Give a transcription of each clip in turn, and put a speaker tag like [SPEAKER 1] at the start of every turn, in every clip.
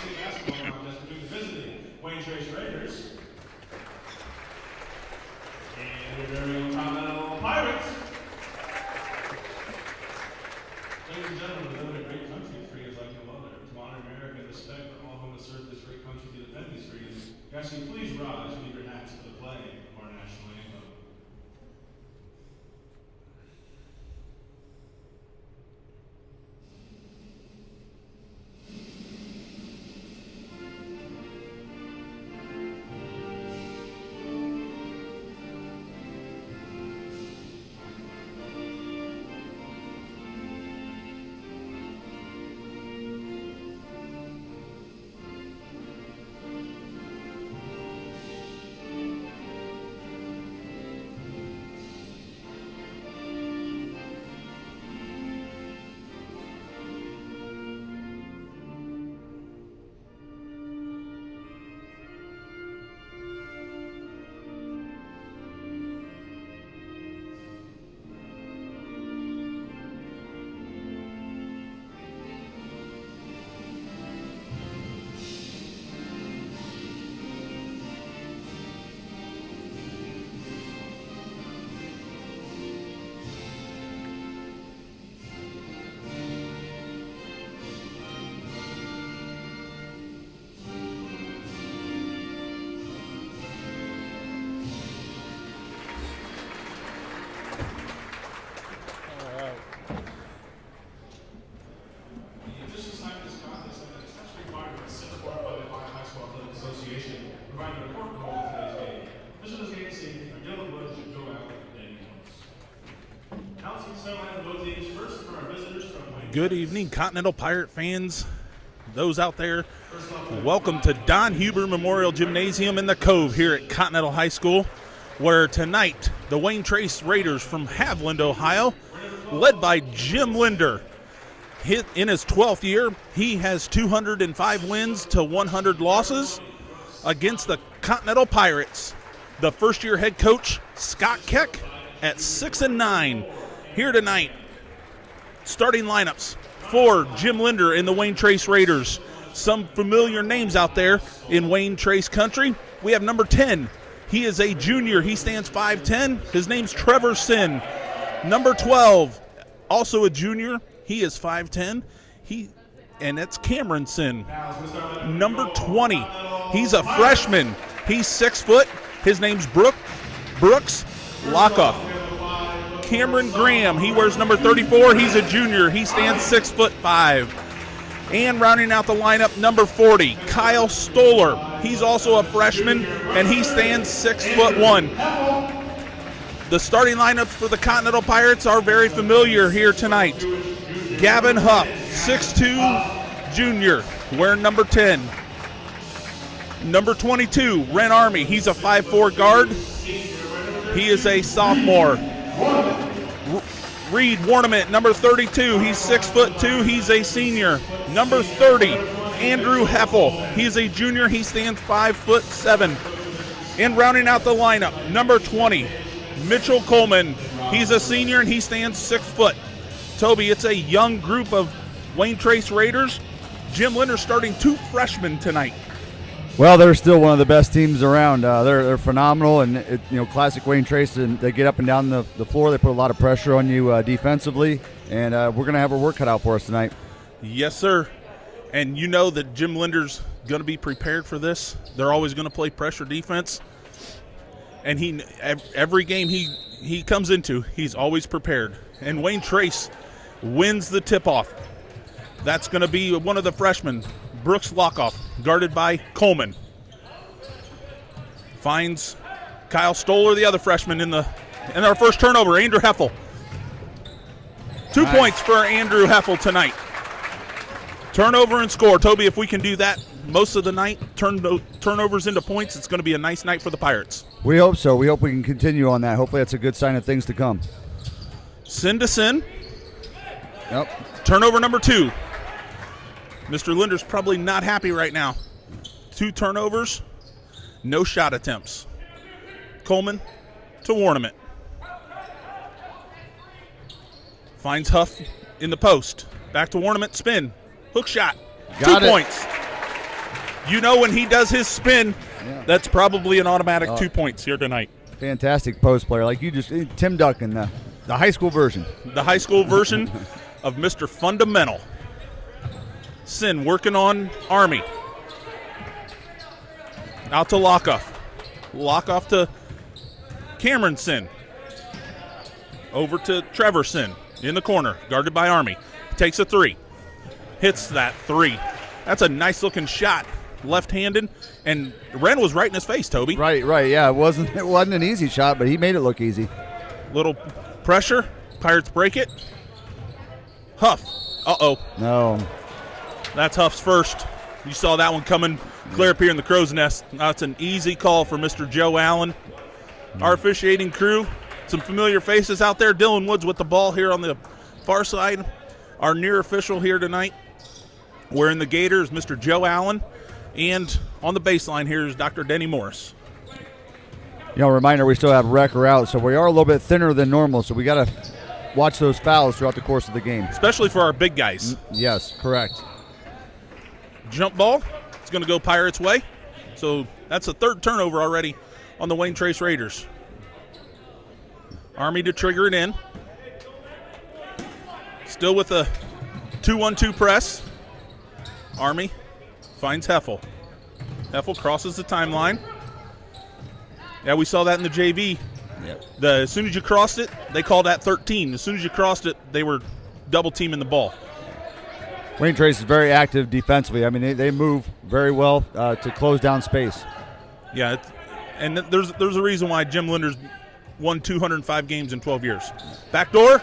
[SPEAKER 1] State basketball contest between the visiting Wayne Trace Raiders and your very own Continental Pirates. Ladies and gentlemen, we live in a great country, free as like no other. To honor America and respect for all who have served this great country to defend these freedoms, we ask you please rise and leave your hats for the playing of our national anthem.
[SPEAKER 2] Good evening, Continental Pirate fans, those out there. Welcome to Don Huber Memorial Gymnasium in the Cove here at Continental High School, where tonight the Wayne Trace Raiders from Haviland, Ohio, led by Jim Linder. In his 12th year, he has 205 wins to 100 losses against the Continental Pirates. The first-year head coach, Scott Keck, at 6-9 here tonight. Starting lineups for Jim Linder in the Wayne Trace Raiders. Some familiar names out there in Wayne Trace country. We have number 10. He is a junior. He stands 5'10". His name's Trevor Sin. Number 12, also a junior. He is 5'10". And that's Cameron Sin. Number 20, he's a freshman. He's 6 foot. His name's Brooks Lockoff. Cameron Graham, he wears number 34. He's a junior. He stands 6'5". And rounding out the lineup, number 40, Kyle Stoller. He's also a freshman, and he stands 6'1". The starting lineups for the Continental Pirates are very familiar here tonight. Gavin Huff, 6'2", junior, wearing number 10. Number 22, Ren Army. He's a 5'4" guard. He is a sophomore. Reed Warnament, number 32. He's 6'2". He's a senior. Number 30, Andrew Heffel. He's a junior. He stands 5'7". And rounding out the lineup, number 20, Mitchell Coleman. He's a senior and he stands 6 foot. Toby, it's a young group of Wayne Trace Raiders. Jim Linder starting 2 freshmen tonight.
[SPEAKER 3] Well, they're still one of the best teams around. They're phenomenal, and classic Wayne Trace. And they get up and down the floor. They put a lot of pressure on you defensively, and we're going to have our work cut out for us tonight.
[SPEAKER 2] Yes, sir. And you know that Jim Linder's going to be prepared for this. They're always going to play pressure defense, and every game he comes into, he's always prepared. And Wayne Trace wins the tip-off. That's going to be one of the freshmen, Brooks Lockoff, guarded by Coleman. Finds Kyle Stoller, the other freshman, in our first turnover, Andrew Heffel. 2 points for Andrew Heffel tonight. Turnover and score. Toby, if we can do that most of the night, turn turnovers into points, it's going to be a nice night for the Pirates.
[SPEAKER 3] We hope so. We hope we can continue on that. Hopefully that's a good sign of things to come.
[SPEAKER 2] Sin to Sin.
[SPEAKER 3] Yep.
[SPEAKER 2] Turnover number 2. Mr. Linder's probably not happy right now. 2 turnovers, no shot attempts. Coleman to Warnament. Finds Huff in the post. Back to Warnament, spin. Hook shot. 2 points. You know when he does his spin,
[SPEAKER 3] Yeah.
[SPEAKER 2] that's probably an automatic 2 points here tonight.
[SPEAKER 3] Fantastic post player. Like you just, Tim Duncan, the high school version.
[SPEAKER 2] The high school version of Mr. Fundamental. Sin working on Army. Out to Lockoff. Lockoff to Cameron Sin. Over to Trevor Sin in the corner, guarded by Army. Takes a 3. Hits that 3. That's a nice looking shot. Left-handed, and Ren was right in his face, Toby.
[SPEAKER 3] Right, yeah. It wasn't an easy shot, but he made it look easy.
[SPEAKER 2] Little pressure. Pirates break it. Huff. Uh-oh.
[SPEAKER 3] No.
[SPEAKER 2] That's Huff's first. You saw that one coming clear up here in the crow's nest. That's an easy call for Mr. Joe Allen. Our officiating crew, some familiar faces out there. Dylan Woods with the ball here on the far side. Our near official here tonight wearing the Gators, Mr. Joe Allen. And on the baseline here is Dr. Denny Morris.
[SPEAKER 3] Reminder, we still have Wrecker out, so we are a little bit thinner than normal, so we got to watch those fouls throughout the course of the game.
[SPEAKER 2] Especially for our big guys.
[SPEAKER 3] Yes, correct.
[SPEAKER 2] Jump ball. It's going to go Pirates' way. So that's the third turnover already on the Wayne Trace Raiders. Army to trigger it in. Still with a 2-1-2 press. Army finds Heffel. Heffel crosses the timeline. Yeah, we saw that in the JV.
[SPEAKER 3] Yep.
[SPEAKER 2] As soon as you crossed it, they called that 13. As soon as you crossed it, they were double teaming the ball.
[SPEAKER 3] Wayne Trace is very active defensively. I mean, they move very well to close down space.
[SPEAKER 2] Yeah, and there's a reason why Jim Linder's won 205 games in 12 years. Backdoor,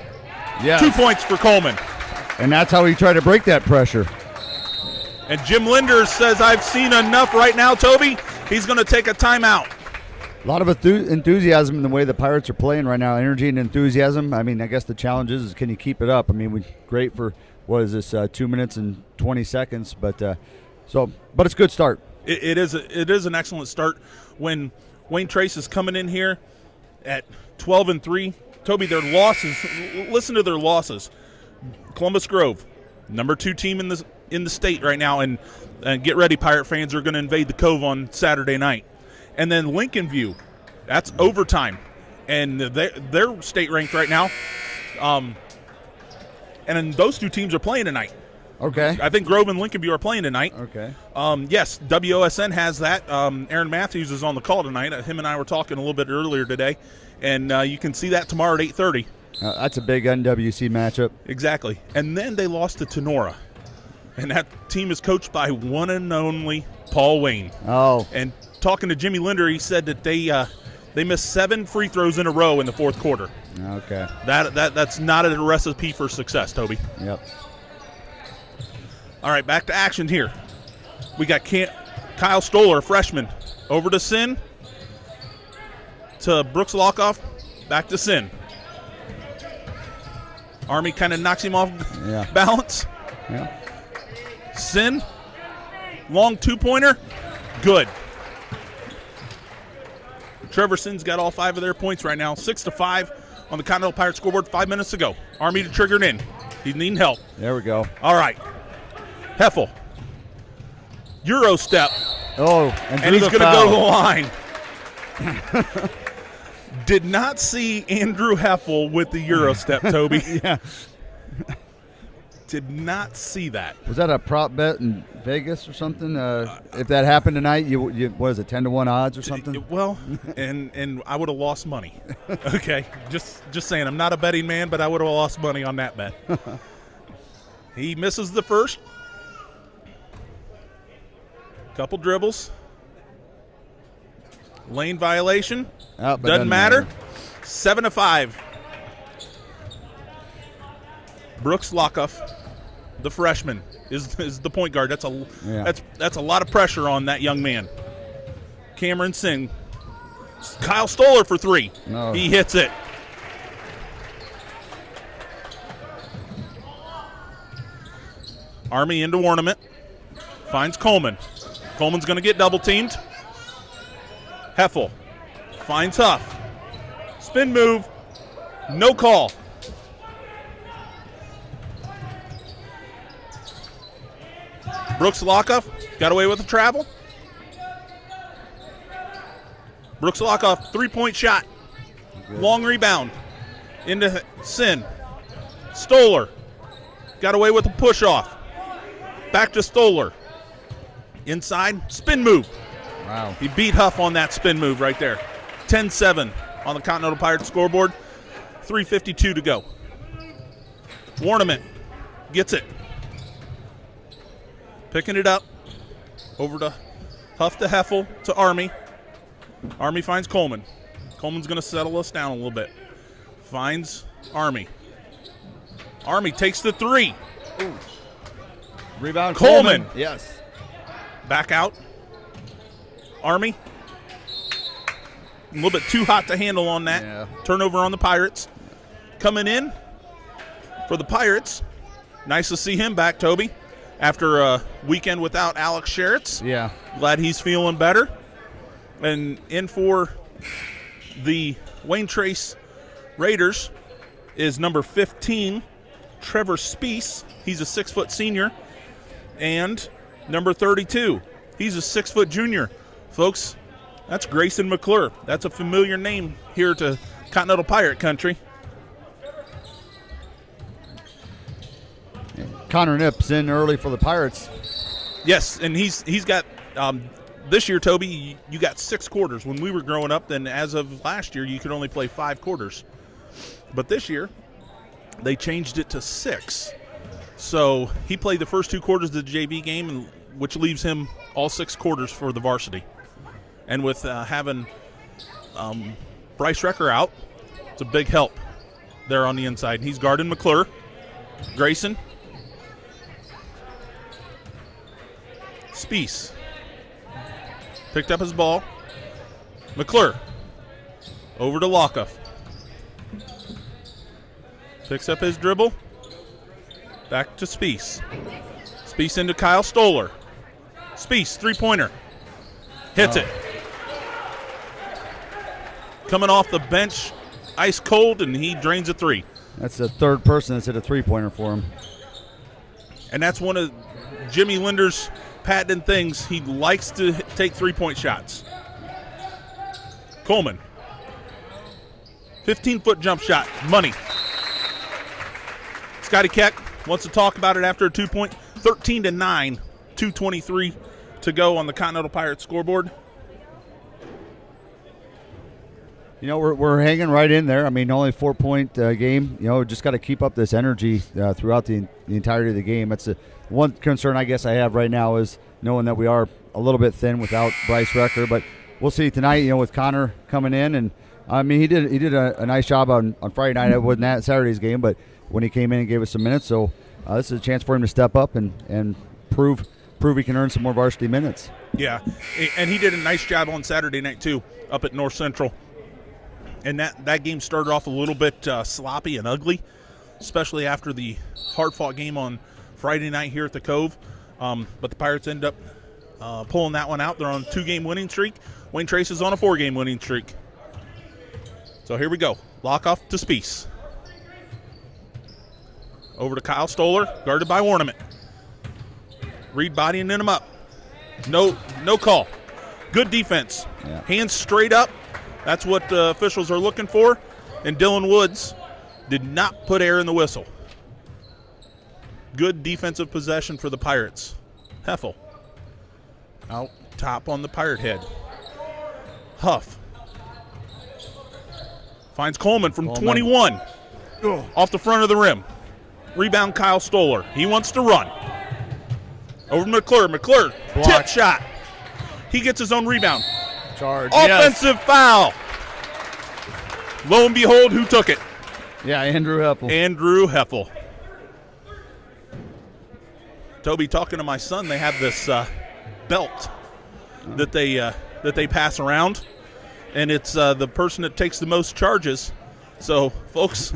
[SPEAKER 3] Yes.
[SPEAKER 2] 2 points for Coleman.
[SPEAKER 3] And that's how he tried to break that pressure.
[SPEAKER 2] And Jim Linder says, I've seen enough right now, Toby. He's going to take a timeout.
[SPEAKER 3] A lot of enthusiasm in the way the Pirates are playing right now, energy and enthusiasm. I mean, I guess the challenge is can you keep it up? I mean, great for, 2 minutes and 20 seconds, but it's a good start.
[SPEAKER 2] It is an excellent start when Wayne Trace is coming in here at 12-3. Toby, their losses, listen to their losses. Columbus Grove, number 2 team in the state right now, and get ready, Pirate fans are going to invade the Cove on Saturday night. And then Lincoln View, that's overtime, and they're state ranked right now. And then those 2 teams are playing tonight.
[SPEAKER 3] Okay.
[SPEAKER 2] I think Grove and Lincoln View are playing tonight.
[SPEAKER 3] Okay.
[SPEAKER 2] Yes, WOSN has that. Aaron Matthews is on the call tonight. Him and I were talking a little bit earlier today, and you can see that tomorrow at 8:30.
[SPEAKER 3] That's a big NWC matchup.
[SPEAKER 2] Exactly. And then they lost to Tenora, and that team is coached by one and only Paul Wayne.
[SPEAKER 3] Oh.
[SPEAKER 2] And talking to Jimmy Linder, he said that they missed 7 free throws in a row in the fourth quarter.
[SPEAKER 3] Okay.
[SPEAKER 2] That's not a recipe for success, Toby.
[SPEAKER 3] Yep.
[SPEAKER 2] All right, back to action here. We got Kyle Stoller, freshman, over to Sin, to Brooks Lockoff, back to Sin. Army kind of knocks him off balance.
[SPEAKER 3] Yeah.
[SPEAKER 2] Sin, long 2-pointer, good. Trevor Sin's got all 5 of their points right now, 6-5 on the Continental Pirates scoreboard 5 minutes ago. Army to trigger it in. He's needing help.
[SPEAKER 3] There we go.
[SPEAKER 2] All right. Heffel. Euro step.
[SPEAKER 3] Oh,
[SPEAKER 2] and he's going to go to the line. Did not see Andrew Heffel with the Euro step, Toby.
[SPEAKER 3] Yeah.
[SPEAKER 2] Did not see that.
[SPEAKER 3] Was that a prop bet in Vegas or something? If that happened tonight, you what is it, 10-1 odds or something?
[SPEAKER 2] Well, and I would have lost money. Okay, just saying. I'm not a betting man, but I would have lost money on that bet. He misses the first. Couple dribbles. Lane violation. Doesn't matter. 7-5. Brooks Lockoff, the freshman, is the point guard. That's a lot of pressure on that young man. Cameron Singh. Kyle Stoller for 3.
[SPEAKER 3] No.
[SPEAKER 2] He hits it. Army into ornament. Finds Coleman. Coleman's going to get double teamed. Heffel finds Huff. Spin move. No call. Brooks Lockoff Got away with the travel. Brooks Lockoff, 3-point shot.
[SPEAKER 3] Good.
[SPEAKER 2] Long rebound into Sin. Stoller. Got away with a push off. Back to Stoller. Inside, spin move.
[SPEAKER 3] Wow.
[SPEAKER 2] He beat Huff on that spin move right there. 10-7 on the Continental Pirates scoreboard. 3:52 to go. Warnament gets it. Picking it up. Over to Huff to Heffel to Army. Army finds Coleman. Coleman's going to settle us down a little bit. Finds Army. Army takes the 3.
[SPEAKER 3] Ooh. Rebound
[SPEAKER 2] Coleman.
[SPEAKER 3] Yes.
[SPEAKER 2] Back out. Army. A little bit too hot to handle on that.
[SPEAKER 3] Yeah.
[SPEAKER 2] Turnover on the Pirates. Coming in for the Pirates. Nice to see him back, Toby, after a weekend without Alex Sheritz.
[SPEAKER 3] Yeah.
[SPEAKER 2] Glad he's feeling better. And in for the Wayne Trace Raiders is number 15, Trevor Speece. He's a 6-foot senior. And number 32, he's a 6-foot junior. Folks, that's Grayson McClure. That's a familiar name here to Continental Pirate Country.
[SPEAKER 3] Connor Nips in early for the Pirates.
[SPEAKER 2] Yes, and he's got this year, Toby, you got 6 quarters. When we were growing up, then as of last year, you could only play 5 quarters. But this year, they changed it to 6. So he played the first 2 quarters of the JV game, which leaves him all 6 quarters for the varsity. And with having Bryce Recker out, it's a big help there on the inside. He's guarding McClure. Grayson. Speece. Picked up his ball. McClure. Over to Lockoff. Picks up his dribble. Back to Speece. Speece into Kyle Stoller. Speece, 3-pointer. Hits it. Coming off the bench, ice cold, and he drains a 3.
[SPEAKER 3] That's the third person that's hit a 3-pointer for him.
[SPEAKER 2] And that's one of Jimmy Linder's patented things. He likes to take 3-point shots. Coleman. 15-foot jump shot. Money. Scotty Keck wants to talk about it after a 2-point. 13-9. 2:23 to go on the Continental Pirates scoreboard.
[SPEAKER 3] You know, we're hanging right in there. I mean, only 4-point game. You know, just got to keep up this energy throughout the entirety of the game. That's the one concern I guess I have right now is knowing that we are a little bit thin without Bryce Recker. But we'll see tonight, you know, with Connor coming in. And, I mean, he did a nice job on Friday night. It wasn't that Saturday's game, but when he came in and gave us some minutes. So this is a chance for him to step up and prove he can earn some more varsity minutes.
[SPEAKER 2] Yeah, and he did a nice job on Saturday night, too, up at North Central. And that game started off a little bit sloppy and ugly, especially after the hard-fought game on Friday night here at the Cove. But the Pirates end up pulling that one out. They're on a 2-game winning streak. Wayne Trace is on a 4-game winning streak. So here we go. Lockoff to Speece. Over to Kyle Stoller, guarded by Ornament. Reed bodying him up. No call. Good defense.
[SPEAKER 3] Yeah.
[SPEAKER 2] Hands straight up. That's what the officials are looking for. And Dylan Woods did not put air in the whistle. Good defensive possession for the Pirates. Heffel. Out top on the Pirate head. Huff. Finds Coleman from 21. Off the front of the rim. Rebound Kyle Stoller. He wants to run. Over to McClure. McClure, tip shot. He gets his own rebound.
[SPEAKER 3] Charge.
[SPEAKER 2] Offensive foul. Lo and behold, who took it?
[SPEAKER 3] Yeah, Andrew Heffel.
[SPEAKER 2] Andrew Heffel. Toby, talking to my son, they have this belt that they pass around, and it's the person that takes the most charges. So, folks,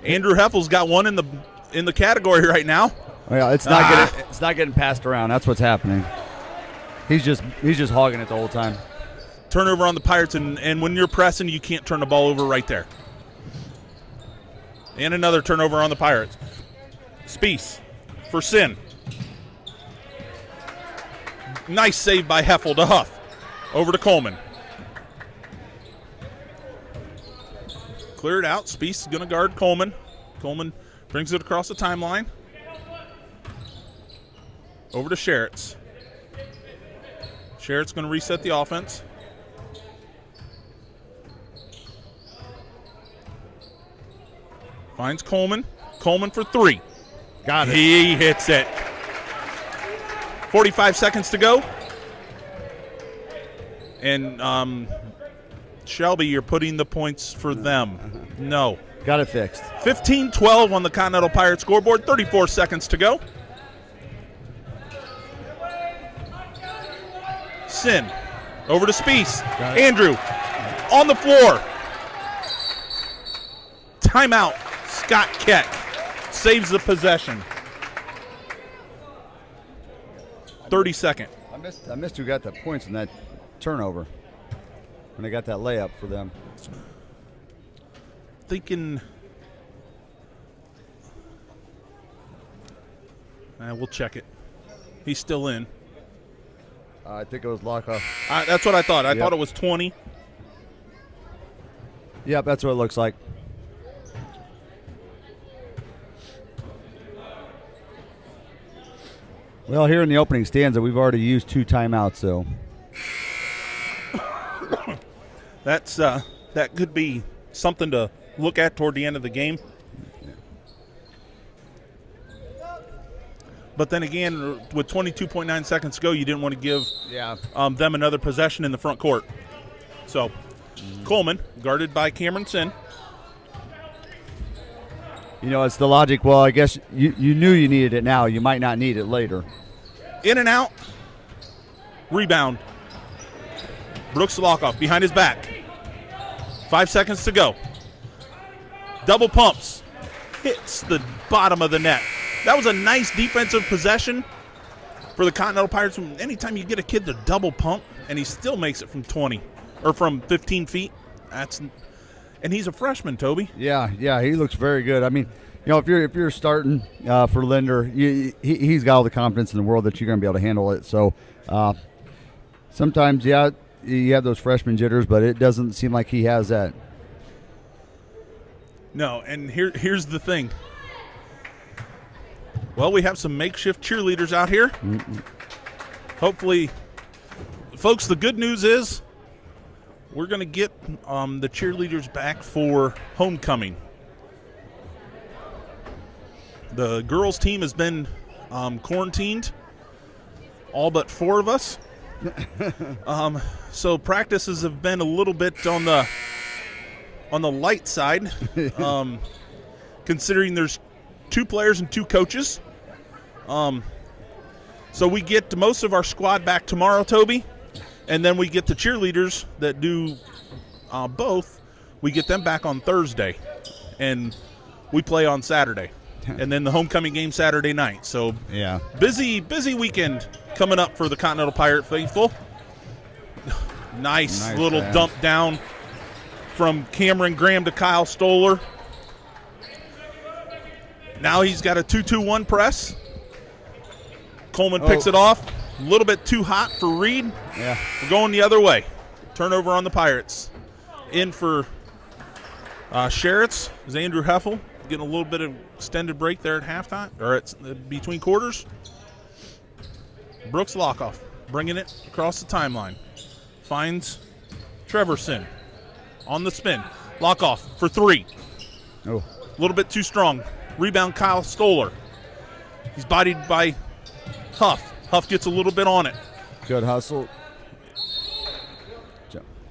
[SPEAKER 2] Andrew Heffel's got one in the category right now.
[SPEAKER 3] Oh, yeah, it's not getting passed around. That's what's happening. He's just hogging it the whole time.
[SPEAKER 2] Turnover on the Pirates, and when you're pressing, you can't turn the ball over right there. And another turnover on the Pirates. Speece for Sin. Nice save by Heffel to Huff. Over to Coleman. Cleared out. Spieth is going to guard Coleman. Coleman brings it across the timeline. Over to Sherritts. Sherritt's going to reset the offense. Finds Coleman. Coleman for three.
[SPEAKER 3] Got it.
[SPEAKER 2] He hits it. 45 seconds to go. And Shelby, you're putting the points for them. No.
[SPEAKER 3] Got it fixed.
[SPEAKER 2] 15-12 on the Continental Pirate scoreboard. 34 seconds to go. Sin. Over to Spieth. Andrew on the floor. Timeout. Scott Keck saves the possession. 30-second.
[SPEAKER 3] I missed who got the points in that turnover when they got that layup for them.
[SPEAKER 2] Thinking we'll check it. He's still in.
[SPEAKER 3] I think it was Lockoff.
[SPEAKER 2] That's what I thought. I
[SPEAKER 3] Yep.
[SPEAKER 2] thought it was 20.
[SPEAKER 3] Yep, that's what it looks like. Well, here in the opening stanza, we've already used 2 timeouts, so
[SPEAKER 2] That's that could be something to look at toward the end of the game. But then again, with 22.9 seconds to go, you didn't want to give them another possession in the front court. So Coleman, guarded by Cameron Sin.
[SPEAKER 3] you know, it's the logic. Well, I guess you knew you needed it now. You might not need it later.
[SPEAKER 2] In and out. Rebound. Brooks Lockoff behind his back. 5 seconds to go. Double pumps. Hits the bottom of the net. That was a nice defensive possession for the Continental Pirates. Anytime you get a kid to double pump and he still makes it from 20 or from 15 feet, and he's a freshman, Toby.
[SPEAKER 3] Yeah, he looks very good. I mean, you know, if you're starting for Linder, he's got all the confidence in the world that you're going to be able to handle it. So sometimes, you have those freshman jitters, but it doesn't seem like he has that.
[SPEAKER 2] No, and here's the thing. Well, we have some makeshift cheerleaders out here. Hopefully, folks, the good news is we're going to get the cheerleaders back for homecoming. The girls' team has been quarantined, all but 4 of us. So practices have been a little bit on the light side, considering there's 2 players and 2 coaches. So we get most of our squad back tomorrow, Toby, and then we get the cheerleaders that do both. We get them back on Thursday, and we play on Saturday, and then the homecoming game Saturday night. So busy weekend coming up for the Continental Pirate faithful. Nice little
[SPEAKER 3] pass.
[SPEAKER 2] Dump down from Cameron Graham to Kyle Stoller. Now he's got a 2-2-1 press. Coleman picks it off. A little bit too hot for Reed.
[SPEAKER 3] Yeah.
[SPEAKER 2] We're going the other way. Turnover on the Pirates. In for Sherritts is Andrew Heffel. Getting a little bit of extended break there at halftime, or it's between quarters. Brooks Lockoff bringing it across the timeline. Finds Trevorson on the spin. Lockoff for 3.
[SPEAKER 3] Oh.
[SPEAKER 2] A little bit too strong. Rebound Kyle Stoller. He's bodied by Huff. Huff gets a little bit on it.
[SPEAKER 3] Good hustle.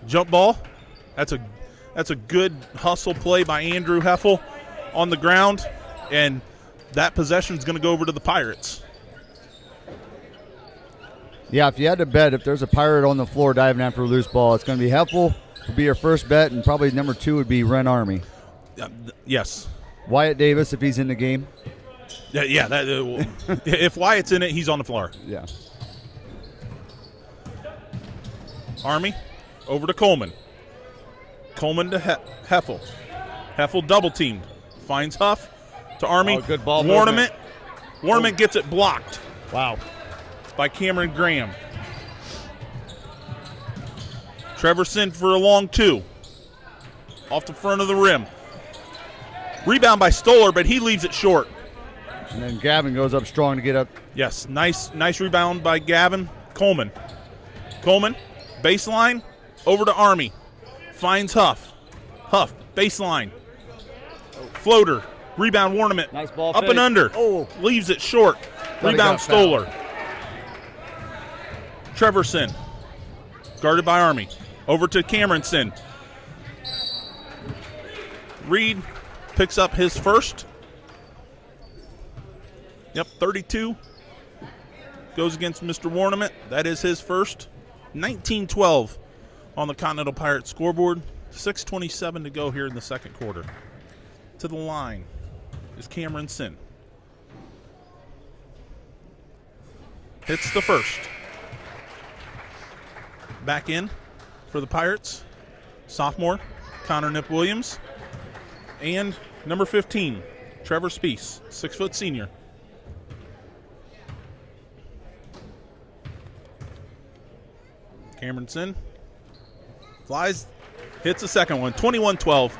[SPEAKER 2] Jump ball. That's a good hustle play by Andrew Heffel on the ground, and that possession is going to go over to the Pirates.
[SPEAKER 3] Yeah, if you had to bet, if there's a Pirate on the floor diving after a loose ball, it's going to be Heffel would be your first bet, and probably number 2 would be Ren Army.
[SPEAKER 2] Yes.
[SPEAKER 3] Wyatt Davis, if he's in the game.
[SPEAKER 2] Yeah. If Wyatt's in it, he's on the floor.
[SPEAKER 3] Yeah.
[SPEAKER 2] Army over to Coleman. Coleman to Heffel. Heffel double teamed. Finds Huff to Army.
[SPEAKER 3] Good ball
[SPEAKER 2] Warnament gets it blocked
[SPEAKER 3] Wow.
[SPEAKER 2] by Cameron Graham. Treverson for a long 2. Off the front of the rim. Rebound by Stoller, but he leaves it short.
[SPEAKER 3] And then Gavin goes up strong to get up.
[SPEAKER 2] Yes, nice rebound by Gavin. Coleman, baseline, over to Army. Finds Huff. Huff, baseline. Floater, rebound Warnament.
[SPEAKER 3] Nice ball
[SPEAKER 2] Up
[SPEAKER 3] fake.
[SPEAKER 2] and under.
[SPEAKER 3] Oh.
[SPEAKER 2] Leaves it short.
[SPEAKER 3] he
[SPEAKER 2] Rebound
[SPEAKER 3] got fouled.
[SPEAKER 2] Stoller. Treverson, guarded by Army. Over to Cameronson. Reed picks up his first. Yep, 32. Goes against Mr. Warnament. That is his first. 19-12 on the Continental Pirates scoreboard. 6:27 to go here in the second quarter. To the line is Cameron Sin. Hits the first. Back in for the Pirates, sophomore Connor Nip Williams, and number 15, Trevor Speece, 6-foot senior. Cameron Sin flies, hits the second one, 21-12.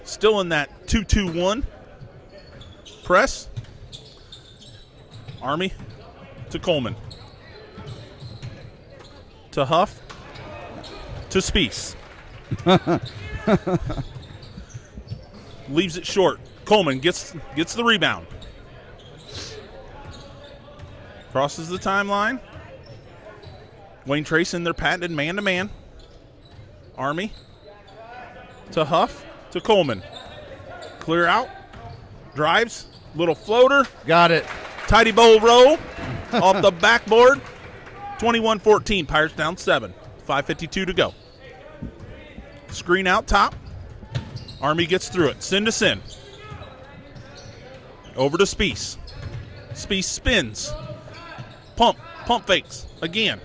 [SPEAKER 2] Still in that 2-2-1 press. Army to Coleman. To Huff. To Speece. Leaves it short. Coleman gets the rebound. Crosses the timeline. Wayne Trace in their patented man-to-man. Army to Huff to Coleman. Clear out. Drives. Little floater.
[SPEAKER 3] Got it.
[SPEAKER 2] Tidy bowl roll off the backboard. 21-14. Pirates down 7. 5:52 to go. Screen out top. Army gets through it. Sin to Sin. Over to Speece. Speece spins. Pump fakes again.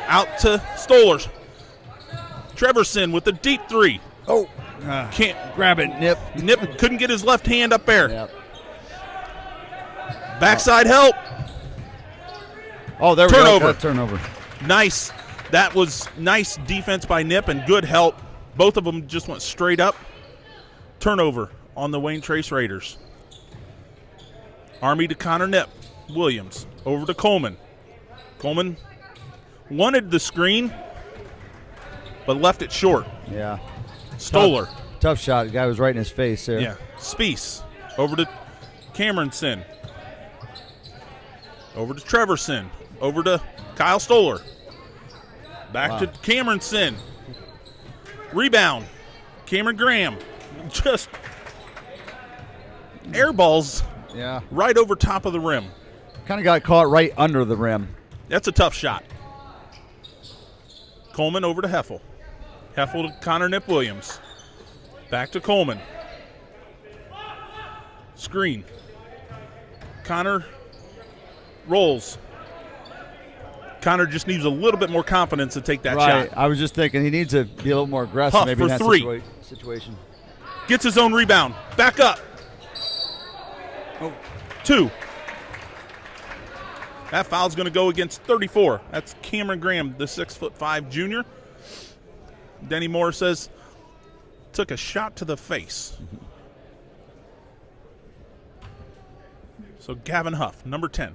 [SPEAKER 2] Out to Stollers. Treverson with the deep 3.
[SPEAKER 3] Oh.
[SPEAKER 2] Can't
[SPEAKER 3] Grab it, Nip.
[SPEAKER 2] Nip couldn't get his left hand up there.
[SPEAKER 3] Yep.
[SPEAKER 2] Backside help.
[SPEAKER 3] Oh, there we
[SPEAKER 2] Turnover.
[SPEAKER 3] go. That turnover.
[SPEAKER 2] Nice. That was nice defense by Nip and good help. Both of them just went straight up. Turnover on the Wayne Trace Raiders. Army to Connor Nip. Williams over to Coleman. Coleman wanted the screen, but left it short.
[SPEAKER 3] Yeah.
[SPEAKER 2] Stoller.
[SPEAKER 3] Tough shot. The guy was right in his face there.
[SPEAKER 2] Yeah. Speece over to Cameron Sin. Over to Treverson. Over to Kyle Stoller. Back to Cameron Sin. Rebound. Cameron Graham. Just air balls
[SPEAKER 3] Yeah.
[SPEAKER 2] right over top of the rim.
[SPEAKER 3] Kind of got caught right under the rim.
[SPEAKER 2] That's a tough shot. Coleman over to Heffel. Heffel to Connor Nip Williams. Back to Coleman. Screen. Connor rolls. Connor just needs a little bit more confidence to take that
[SPEAKER 3] Right.
[SPEAKER 2] shot.
[SPEAKER 3] I was just thinking he needs to be a little more aggressive
[SPEAKER 2] Huff
[SPEAKER 3] maybe in
[SPEAKER 2] for
[SPEAKER 3] that
[SPEAKER 2] 3.
[SPEAKER 3] situation.
[SPEAKER 2] Gets his own rebound. Back up.
[SPEAKER 3] Oh.
[SPEAKER 2] 2. That foul's going to go against 34. That's Cameron Graham, the 6'5" junior. Denny Moore says, took a shot to the face. So Gavin Huff, number 10.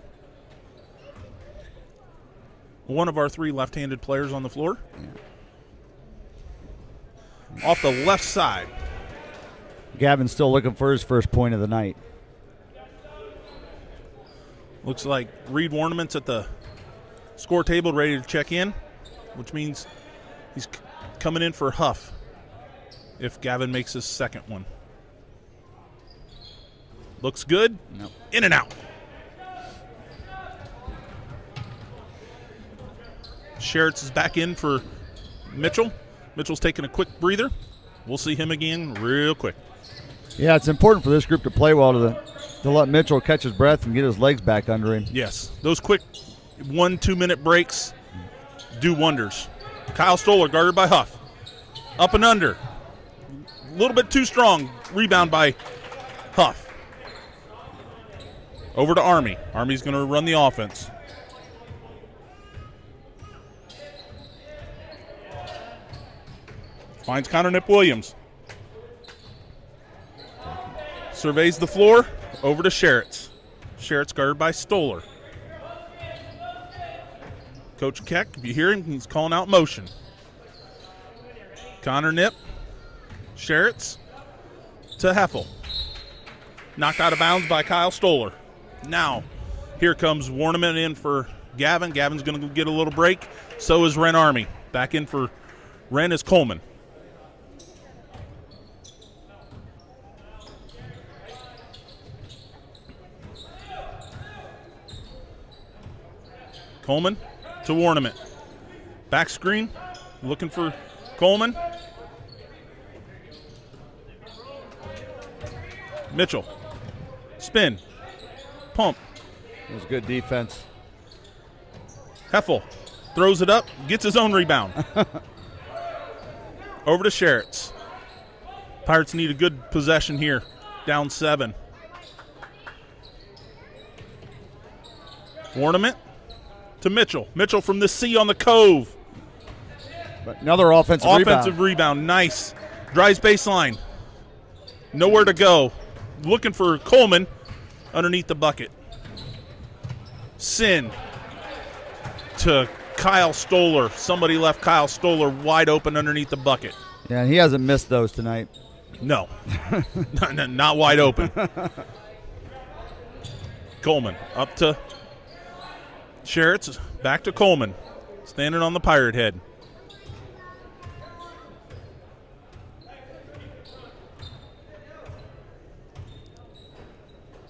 [SPEAKER 2] One of our 3 left-handed players on the floor. Yeah. Off the left side.
[SPEAKER 3] Gavin's still looking for his first point of the night.
[SPEAKER 2] Looks like Reed Warnament's at the score table ready to check in, which means he's coming in for Huff if Gavin makes his second one. Looks good.
[SPEAKER 3] Nope.
[SPEAKER 2] In and out. Sheritz is back in for Mitchell. Mitchell's taking a quick breather. We'll see him again real quick.
[SPEAKER 3] Yeah, it's important for this group to play well to let Mitchell catch his breath and get his legs back under him.
[SPEAKER 2] Yes, those quick 1-2 minute breaks do wonders. Kyle Stoller guarded by Huff. Up and under. A little bit too strong. Rebound by Huff. Over to Army. Army's going to run the offense. Finds Connor Nip Williams. Surveys the floor. Over to Sherritts. Sherritts guarded by Stoller. Coach Keck, if you hear him, he's calling out motion. Connor Nip. Sherritts to Heffel. Knocked out of bounds by Kyle Stoller. Now, here comes Warneman in for Gavin. Gavin's going to get a little break. So is Ren Army. Back in for Ren is Coleman. Coleman to Warneman. Back screen, looking for Coleman. Mitchell. Spin. Pump.
[SPEAKER 3] It was good defense.
[SPEAKER 2] Heffel throws it up, gets his own rebound. Over to Sherritts. Pirates need a good possession here. Down 7. Warneman to Mitchell. Mitchell from the C on the Cove.
[SPEAKER 3] But another offensive
[SPEAKER 2] rebound. Nice. Drives baseline. Nowhere to go. Looking for Coleman underneath the bucket. Sin to Kyle Stoller. Somebody left Kyle Stoller wide open underneath the bucket.
[SPEAKER 3] Yeah, and he hasn't missed those tonight.
[SPEAKER 2] No. Not wide open. Coleman up to Sherritts. Back to Coleman. Standing on the Pirate head.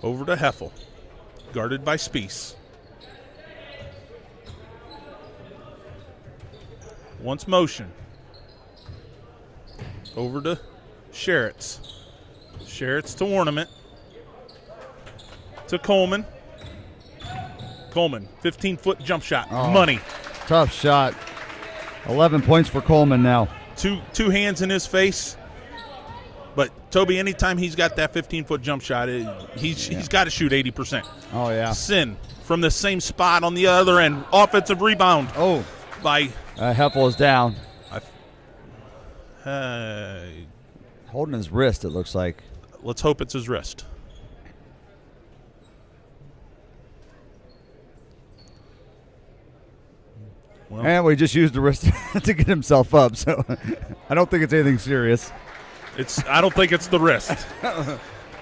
[SPEAKER 2] Over to Heffel. Guarded by Spiess. Once motion. Over to Sherritts. Sherritts to Warneman. To Coleman. Coleman, 15-foot jump shot.
[SPEAKER 3] Oh,
[SPEAKER 2] money.
[SPEAKER 3] Tough shot. 11 points for Coleman now.
[SPEAKER 2] Two hands in his face. But, Toby, anytime he's got that 15-foot jump shot, he's got to shoot 80%.
[SPEAKER 3] Oh, yeah.
[SPEAKER 2] Sin from the same spot on the other end. Offensive rebound.
[SPEAKER 3] Oh.
[SPEAKER 2] By
[SPEAKER 3] Heffel is down. Holding his wrist, it looks like.
[SPEAKER 2] Let's hope it's his wrist. Well,
[SPEAKER 3] and we just used the wrist to get himself up, so I don't think it's anything serious.
[SPEAKER 2] I don't think it's the wrist. I'm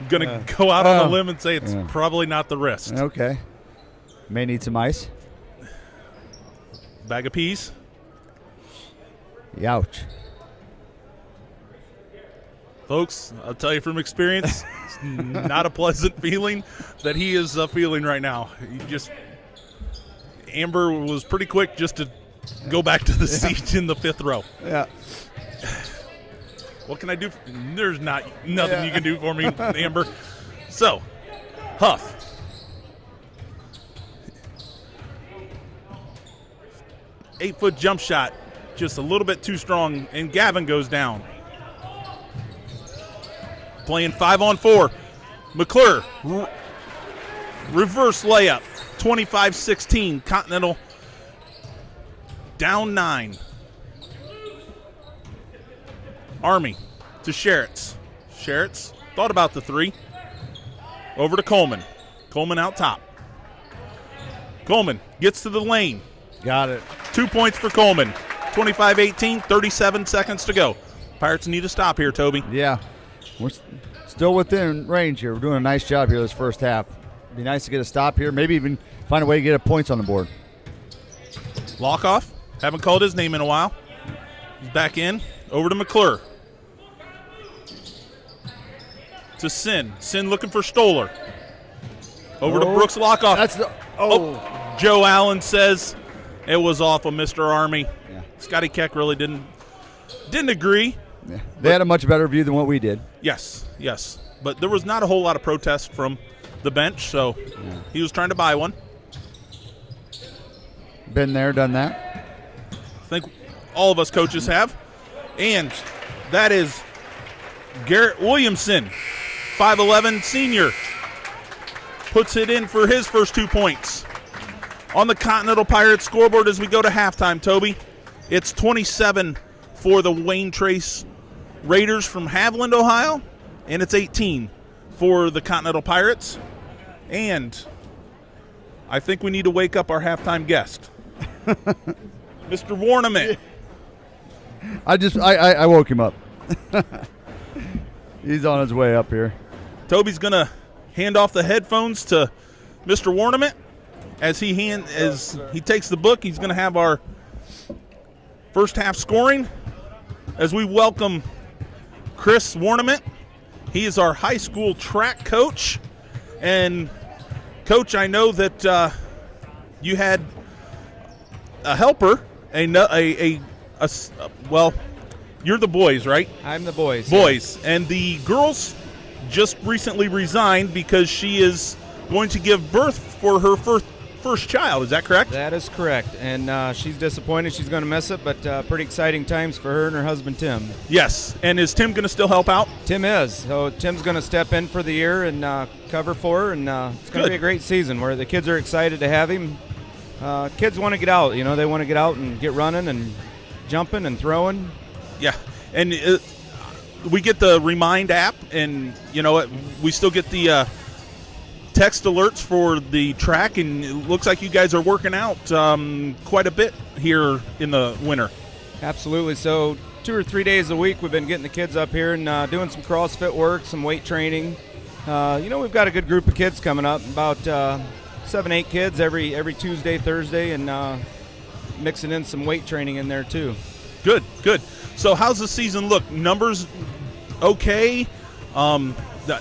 [SPEAKER 2] going to go out on a limb and say it's probably not the wrist.
[SPEAKER 3] Okay. May need some ice.
[SPEAKER 2] Bag of peas.
[SPEAKER 3] Youch.
[SPEAKER 2] Folks, I'll tell you from experience, it's not a pleasant feeling that he is feeling right now. Amber was pretty quick just to go back to the seat in the 5th row.
[SPEAKER 3] Yeah.
[SPEAKER 2] What can I do? There's nothing you can do for me, Amber. So, Huff. Eight-foot jump shot, just a little bit too strong, and Gavin goes down. Playing 5-on-4. McClure, reverse layup, 25-16. Continental down 9. Army to Sherritts. Sherritts thought about the 3. Over to Coleman. Coleman out top. Coleman gets to the lane.
[SPEAKER 3] Got it.
[SPEAKER 2] 2 points for Coleman. 25-18, 37 seconds to go. Pirates need to stop here, Toby.
[SPEAKER 3] Yeah. We're still within range here. We're doing a nice job here this first half. Be nice to get a stop here. Maybe even find a way to get points on the board.
[SPEAKER 2] Lockoff. Haven't called his name in a while. He's back in. Over to McClure. To Sin. Sin looking for Stoller. Over to Brooks Lockoff.
[SPEAKER 3] That's the
[SPEAKER 2] Joe Allen says it was off of Mr. Army.
[SPEAKER 3] Yeah.
[SPEAKER 2] Scotty Keck really didn't agree.
[SPEAKER 3] Yeah. They had a much better view than what we did.
[SPEAKER 2] Yes. But there was not a whole lot of protest from the bench, so he was trying to buy one.
[SPEAKER 3] Been there, done that.
[SPEAKER 2] I think all of us coaches have. And that is Garrett Williamson, 5'11", senior. Puts it in for his first 2 points. On the Continental Pirates scoreboard as we go to halftime, Toby, it's 27-14 for the Wayne Trace Raiders from Haviland, Ohio, and it's 18 for the Continental Pirates. And I think we need to wake up our halftime guest, Mr. Warnament.
[SPEAKER 3] I woke him up. He's on his way up here.
[SPEAKER 2] Toby's going to hand off the headphones to Mr. Warnament. As he takes the book, he's going to have our first half scoring as we welcome Chris Warnament. He is our high school track coach. And, Coach, I know that you had a helper, well, you're the boys, right?
[SPEAKER 4] I'm the boys.
[SPEAKER 2] Boys. Yeah. And the girls just recently resigned because she is going to give birth for her first child. Is that correct?
[SPEAKER 4] That is correct. And she's disappointed she's going to miss it, but pretty exciting times for her and her husband, Tim.
[SPEAKER 2] Yes. And is Tim going to still help out?
[SPEAKER 4] Tim is. So Tim's going to step in for the year and cover for her, and it's going to be a great season where the kids are excited to have him. Kids want to get out. You know, they want to get out and get running and jumping and throwing.
[SPEAKER 2] Yeah. And we get the Remind app, and, you know, we still get the text alerts for the track, and it looks like you guys are working out quite a bit here in the winter.
[SPEAKER 4] Absolutely. So 2 or 3 days a week we've been getting the kids up here and doing some CrossFit work, some weight training. You know, we've got a good group of kids coming up, about 7-8 kids every Tuesday, Thursday, and mixing in some weight training in there too.
[SPEAKER 2] Good. So how's the season look? Numbers okay?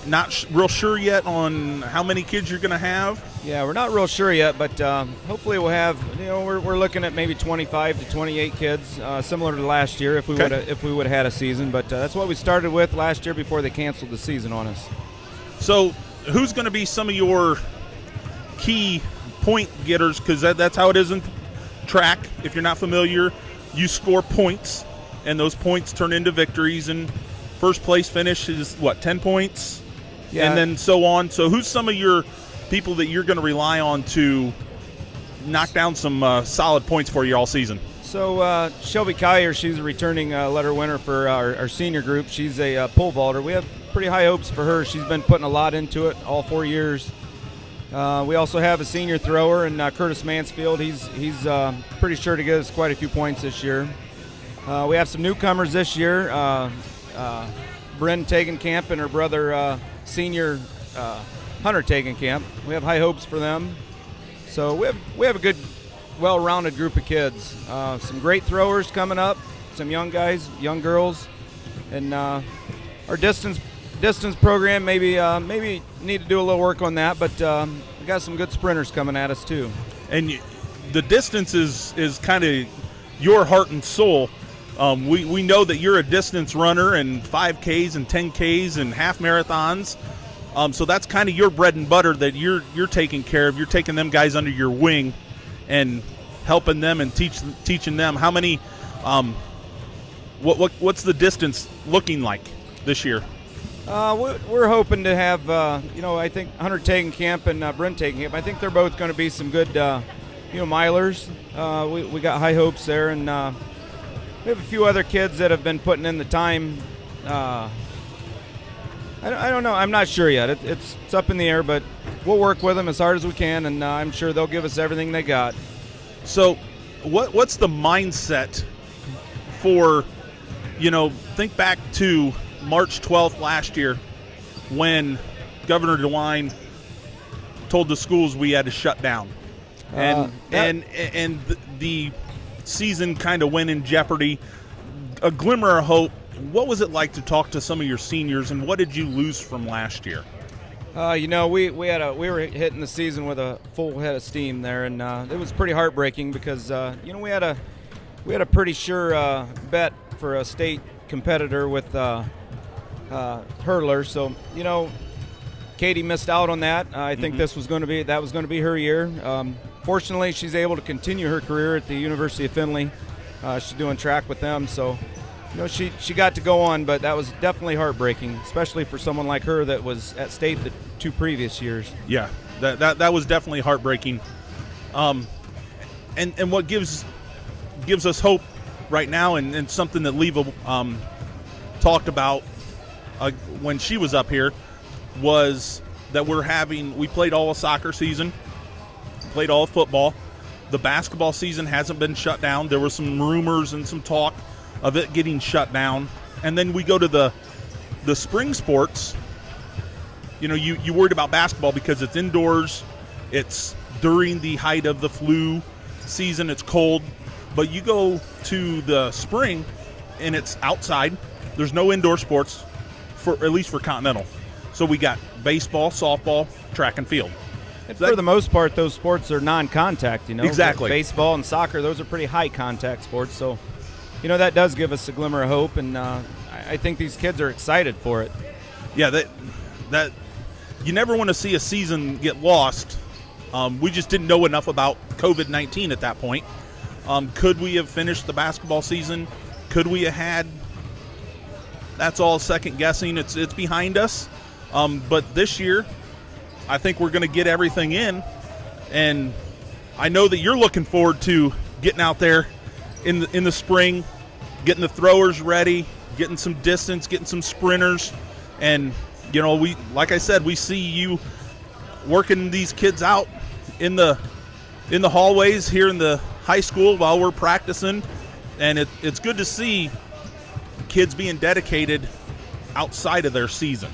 [SPEAKER 2] Not real sure yet on how many kids you're going to have?
[SPEAKER 4] Yeah, we're not real sure yet, but hopefully we'll have, you know, we're looking at maybe 25 to 28 kids, similar to last year if we would have had a season. But that's what we started with last year before they canceled the season on us.
[SPEAKER 2] So who's going to be some of your key point getters? Because that's how it is in track. If you're not familiar, you score points, and those points turn into victories, and first place finish is, 10 points? Yeah. And then so on. So who's some of your people that you're going to rely on to knock down some solid points for you all season?
[SPEAKER 4] So Shelby Collier, she's a returning letter winner for our senior group. She's a pole vaulter. We have pretty high hopes for her. She's been putting a lot into it all 4 years. We also have a senior thrower in Curtis Mansfield. He's pretty sure to get us quite a few points this year. We have some newcomers this year. Bryn Tegenkamp and her brother, senior Hunter Tegenkamp. We have high hopes for them. So we have a good, well-rounded group of kids. Some great throwers coming up, some young guys, young girls, and our distance program maybe need to do a little work on that. But we got some good sprinters coming at us too. And
[SPEAKER 2] the distance is kind of your heart and soul. We know that you're a distance runner and 5Ks and 10Ks and half marathons. So that's kind of your bread and butter that you're taking care of. You're taking them guys under your wing and helping them and teaching them. How many? What's the distance looking like this year?
[SPEAKER 4] We're hoping to have I think Hunter Tegenkamp and Brent Tegenkamp. I think they're both going to be some good milers. We got high hopes there, and we have a few other kids that have been putting in the time. I don't know. I'm not sure yet. It's up in the air, but we'll work with them as hard as we can, and I'm sure they'll give us everything they got.
[SPEAKER 2] So what's the mindset for, think back to March 12th last year when Governor DeWine told the schools we had to shut down. And the season kind of went in jeopardy. A glimmer of hope. What was it like to talk to some of your seniors, and what did you lose from last year?
[SPEAKER 4] We were hitting the season with a full head of steam there, and it was pretty heartbreaking because we had a pretty sure bet for a state competitor with hurdlers. So Katie missed out on that. I think that was going to be her year. Fortunately, she's able to continue her career at the University of Findlay. She's doing track with them, so she got to go on, but that was definitely heartbreaking, especially for someone like her that was at state the 2 previous years.
[SPEAKER 2] Yeah, that was definitely heartbreaking. And what gives us hope right now, and something that Leva talked about when she was up here was that we played all of soccer season, played all of football. The basketball season hasn't been shut down. There was some rumors and some talk of it getting shut down. And then we go to the spring sports. You know, you worried about basketball because it's indoors. It's during the height of the flu season. It's cold. But you go to the spring, and it's outside. There's no indoor sports, at least for Continental. So we got baseball, softball, track and field.
[SPEAKER 4] And for the most part, those sports are non-contact, you know.
[SPEAKER 2] Exactly.
[SPEAKER 4] Baseball and soccer, those are pretty high-contact sports. So, you know, that does give us a glimmer of hope, and I think these kids are excited for it.
[SPEAKER 2] Yeah, that you never want to see a season get lost. We just didn't know enough about COVID-19 at that point. Could we have finished the basketball season? Could we have had? That's all second guessing. It's behind us. But this year, I think we're going to get everything in, and I know that you're looking forward to getting out there in the spring, getting the throwers ready, getting some distance, getting some sprinters, and you know, like I said, we see you working these kids out in the hallways here in the high school while we're practicing, and it's good to see kids being dedicated outside of their season.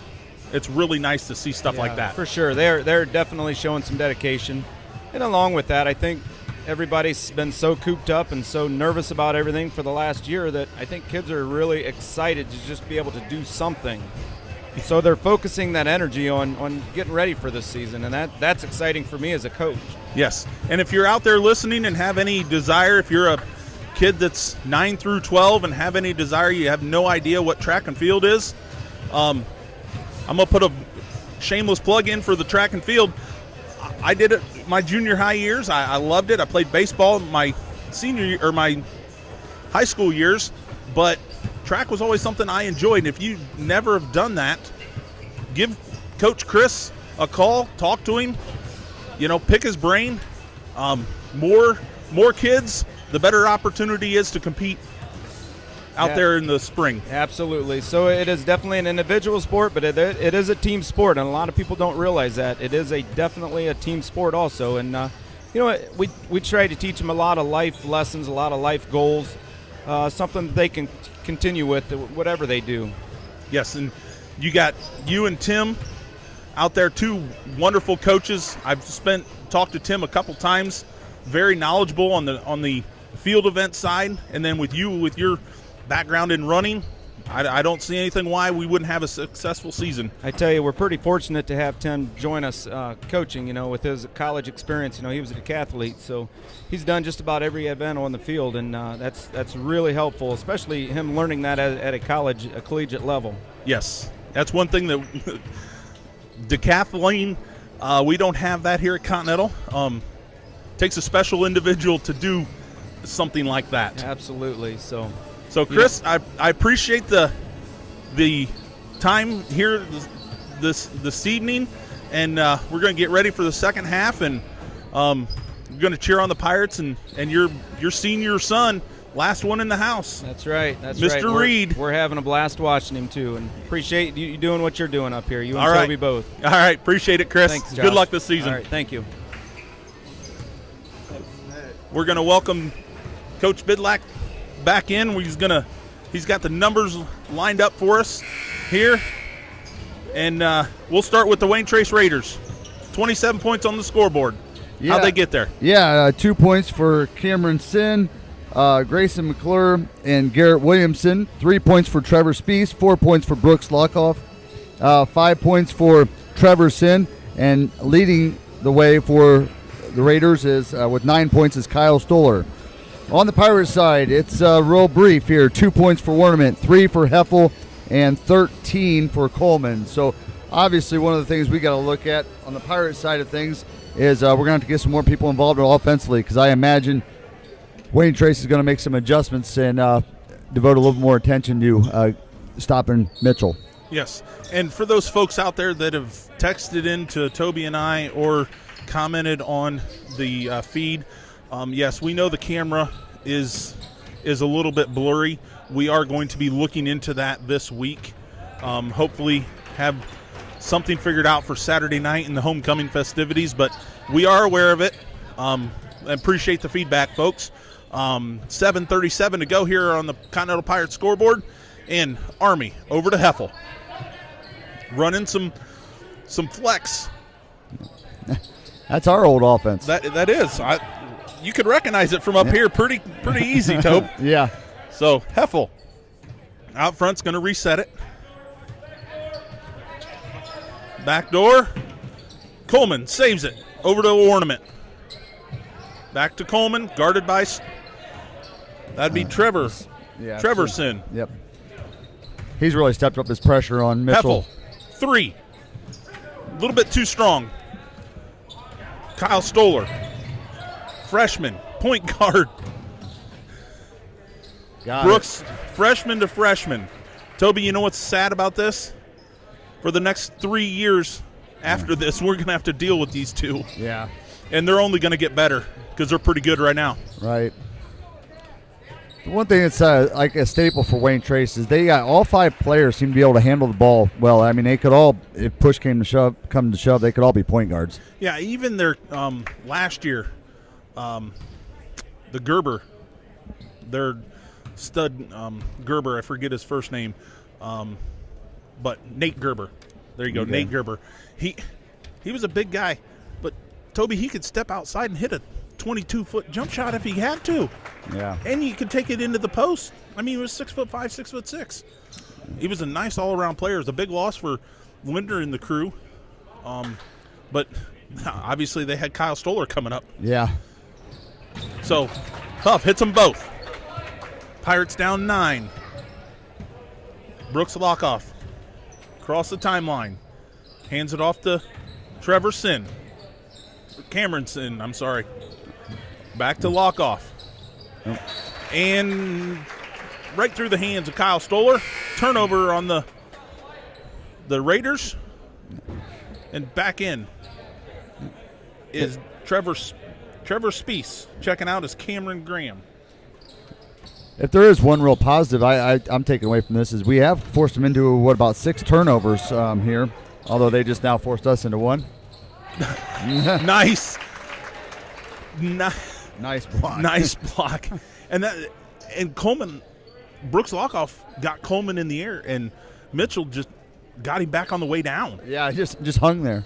[SPEAKER 2] It's really nice to see stuff like that.
[SPEAKER 4] For sure. They're definitely showing some dedication. And along with that, I think everybody's been so cooped up and so nervous about everything for the last year that I think kids are really excited to just be able to do something. So they're focusing that energy on getting ready for this season, and that's exciting for me as a coach. Yes.
[SPEAKER 2] And if you're out there listening and have any desire, if you're a kid that's 9 through 12 and have any desire, you have no idea what track and field is, I'm going to put a shameless plug in for the track and field. I did it my junior high years. I loved it. I played baseball my my high school years, but track was always something I enjoyed. And if you never have done that, give Coach Chris a call, talk to him, you know, pick his brain. More kids, the better opportunity is to compete out there in the spring.
[SPEAKER 4] Absolutely. So it is definitely an individual sport, but it is a team sport, and a lot of people don't realize that. It is definitely a team sport also. And, you know, we try to teach them a lot of life lessons, a lot of life goals, something that they can continue with whatever they do.
[SPEAKER 2] Yes, and you got you and Tim out there, two wonderful coaches. I've talked to Tim a couple times, very knowledgeable on the field event side, and then with your background in running, I don't see anything why we wouldn't have a successful season.
[SPEAKER 4] I tell you, we're pretty fortunate to have Tim join us coaching, you know, with his college experience. You know, he was a decathlete, so he's done just about every event on the field, and that's really helpful, especially him learning that at a collegiate level.
[SPEAKER 2] Yes, that's one thing that decathlon, we don't have that here at Continental. Takes a special individual to do something like that.
[SPEAKER 4] Absolutely.
[SPEAKER 2] So Chris, yeah. I appreciate the time here this evening, and we're going to get ready for the second half, and we're going to cheer on the Pirates and your senior son, last one in the house.
[SPEAKER 4] That's right. That's
[SPEAKER 2] Mr.
[SPEAKER 4] right.
[SPEAKER 2] Reed.
[SPEAKER 4] We're having a blast watching him too, and appreciate you doing what you're doing up here. You and
[SPEAKER 2] All right.
[SPEAKER 4] Toby both.
[SPEAKER 2] All right, appreciate it, Chris.
[SPEAKER 4] Thanks, Josh.
[SPEAKER 2] Good luck this season.
[SPEAKER 4] All right, thank you.
[SPEAKER 2] We're going to welcome Coach Bidlack back in. He's got the numbers lined up for us here, and we'll start with the Wayne Trace Raiders. 27 points on the scoreboard.
[SPEAKER 3] Yeah.
[SPEAKER 2] How'd they get there?
[SPEAKER 3] Yeah, 2 points for Cameron Sin, Grayson McClure, and Garrett Williamson. 3 points for Trevor Spees. 4 points for Brooks Lockoff. 5 points for Trevor Sin, and leading the way for the Raiders is with 9 points is Kyle Stoller. On the Pirates side, it's real brief here. 2 points for Warnerman, 3 for Heffel, and 13 for Coleman. So obviously one of the things we got to look at on the Pirates side of things is we're going to have to get some more people involved offensively, because I imagine Wayne Trace is going to make some adjustments and devote a little more attention to stopping Mitchell.
[SPEAKER 2] Yes, and for those folks out there that have texted in to Toby and I or commented on the feed, yes, we know the camera is is a little bit blurry. We are going to be looking into that this week. Hopefully have something figured out for Saturday night in the homecoming festivities, but we are aware of it. I appreciate the feedback, folks. 7:37 to go here on the Continental Pirates scoreboard, and Army over to Heffel. Running some flex.
[SPEAKER 3] That's our old offense.
[SPEAKER 2] That is. You could recognize it from up here pretty easy, Tope.
[SPEAKER 3] Yeah.
[SPEAKER 2] So Heffel out front's going to reset it. Back door. Coleman saves it. Over to Ornament. Back to Coleman, guarded by that'd be Trevor.
[SPEAKER 3] Yeah.
[SPEAKER 2] Trevorson.
[SPEAKER 3] Yep. He's really stepped up his pressure on Mitchell.
[SPEAKER 2] Heffel. 3. A little bit too strong. Kyle Stoller. Freshman. Point guard. Brooks, freshman to freshman. Toby, you know what's sad about this? For the next 3 years after this, we're going to have to deal with these two.
[SPEAKER 3] Yeah.
[SPEAKER 2] And they're only going to get better because they're pretty good right now.
[SPEAKER 3] Right. The one thing that's like a staple for Wayne Trace is they got all 5 players seem to be able to handle the ball well. I mean, they could all, if push came to shove, they could all be point guards.
[SPEAKER 2] Yeah, even their last year, the Gerber, their stud Gerber, I forget his first name, but Nate Gerber. There you go,
[SPEAKER 3] Okay.
[SPEAKER 2] Nate Gerber. He was a big guy, but Toby, he could step outside and hit a 22-foot jump shot if he had to.
[SPEAKER 3] Yeah.
[SPEAKER 2] And you could take it into the post. I mean, he was 6'5", 6'6". He was a nice all-around player. It was a big loss for Linder and the crew. But obviously they had Kyle Stoller coming up.
[SPEAKER 3] Yeah.
[SPEAKER 2] So Huff hits them both. Pirates down 9. Brooks Lockoff. Across the timeline. Hands it off to Trevor Sin. Cameron Sin, I'm sorry. Back to Lockoff. And right through the hands of Kyle Stoller. Turnover on the Raiders. And back in is Trevor Speece. Checking out is Cameron Graham.
[SPEAKER 3] If there is one real positive I'm taking away from this is we have forced them into, about 6 turnovers here, although they just now forced us into 1.
[SPEAKER 2] Nice.
[SPEAKER 3] Nice block.
[SPEAKER 2] Nice block. And Coleman, Brooks Lockoff got Coleman in the air, and Mitchell just got him back on the way down.
[SPEAKER 3] Yeah, just hung there.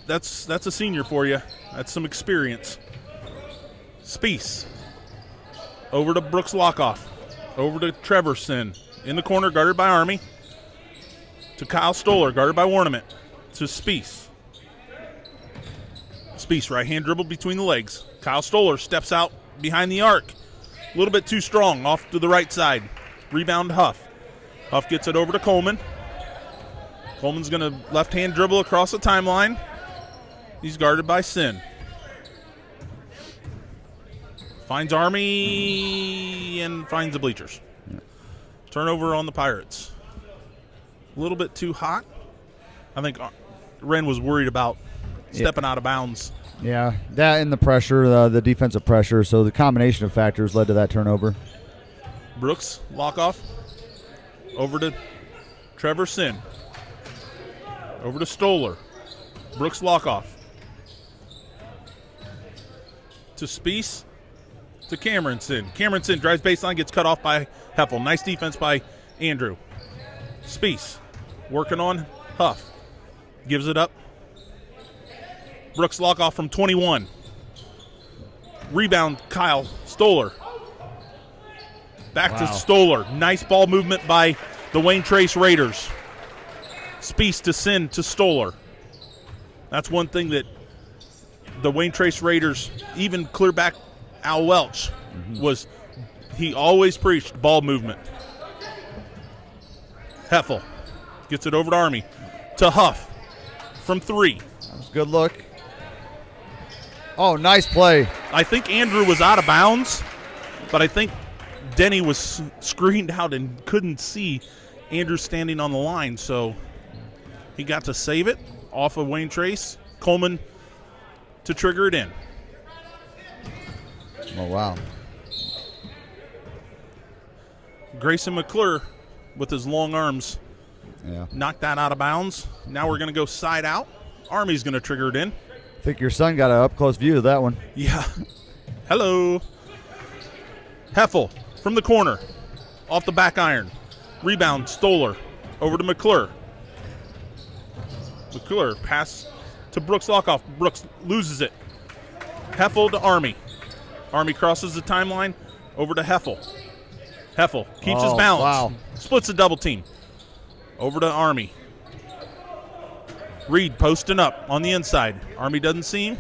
[SPEAKER 2] That's a senior for you. That's some experience. Speece. Over to Brooks Lockoff. Over to Trevorson. In the corner, guarded by Army. To Kyle Stoller, guarded by Ornament. To Speece. Speece, right-hand dribble between the legs. Kyle Stoller steps out behind the arc. A little bit too strong, off to the right side. Rebound to Huff. Huff gets it over to Coleman. Coleman's going to left-hand dribble across the timeline. He's guarded by Sin. Finds Army and finds the bleachers. Turnover on the Pirates. A little bit too hot. I think Wren was worried about stepping out of bounds.
[SPEAKER 3] Yeah, that and the pressure, the defensive pressure. So the combination of factors led to that turnover.
[SPEAKER 2] Brooks, Lockoff. Over to Trevor Sin. Over to Stoller. Brooks, Lockoff. To Speece. To Cameron Sin. Cameron Sin drives baseline, gets cut off by Heffel. Nice defense by Andrew. Speece working on Huff. Gives it up. Brooks Lockoff from 21. Rebound, Kyle Stoller. Back to Stoller. Nice ball movement by the Wayne Trace Raiders. Speece to Sin to Stoller. That's one thing that the Wayne Trace Raiders, even clear back Al Welch, was he always preached ball movement. Heffel gets it over to Army. To Huff from 3.
[SPEAKER 3] That was a good look. Oh, nice play.
[SPEAKER 2] I think Andrew was out of bounds, but I think Denny was screened out and couldn't see Andrew standing on the line, so he got to save it off of Wayne Trace. Coleman to trigger it in.
[SPEAKER 3] Oh, wow.
[SPEAKER 2] Grayson McClure with his long arms
[SPEAKER 3] Yeah.
[SPEAKER 2] knocked that out of bounds. Now we're going to go side out. Army's going to trigger it in.
[SPEAKER 3] I think your son got an up-close view of that one.
[SPEAKER 2] Yeah. Hello. Heffel from the corner. Off the back iron. Rebound, Stoller. Over to McClure. McClure pass to Brooks Lockoff. Brooks loses it. Heffel to Army. Army crosses the timeline. Over to Heffel. Heffel keeps his balance.
[SPEAKER 3] Wow.
[SPEAKER 2] Splits a double team. Over to Army. Reed posting up on the inside. Army doesn't see him.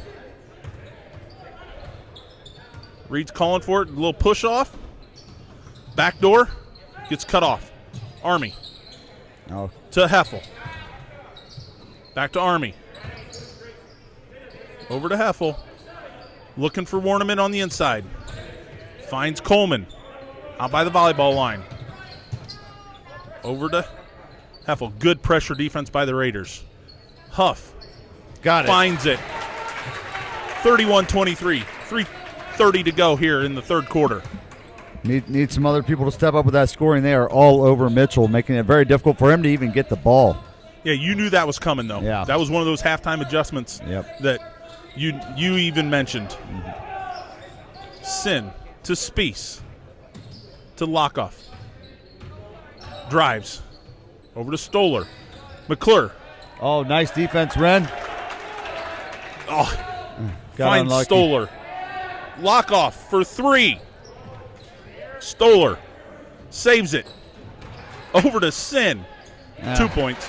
[SPEAKER 2] Reed's calling for it. A little push off. Back door. Gets cut off. Army.
[SPEAKER 3] Oh.
[SPEAKER 2] To Heffel. Back to Army. Over to Heffel. Looking for Warneman on the inside. Finds Coleman. Out by the volleyball line. Over to Heffel. Good pressure defense by the Raiders. Huff.
[SPEAKER 3] Got it.
[SPEAKER 2] Finds it. 31-23. 3:30 to go here in the third quarter.
[SPEAKER 3] Need some other people to step up with that scoring. They are all over Mitchell, making it very difficult for him to even get the ball.
[SPEAKER 2] Yeah, you knew that was coming, though.
[SPEAKER 3] Yeah.
[SPEAKER 2] That was one of those halftime adjustments that you even mentioned. Sin to Spiess to Lockoff. Drives. Over to Stoller. McClure.
[SPEAKER 3] Oh, nice defense, Ren.
[SPEAKER 2] Oh,
[SPEAKER 3] Got
[SPEAKER 2] finds
[SPEAKER 3] unlucky.
[SPEAKER 2] Stoller. Lockoff for three. Stoller saves it. Over to Sin.
[SPEAKER 3] Yeah.
[SPEAKER 2] 2 points.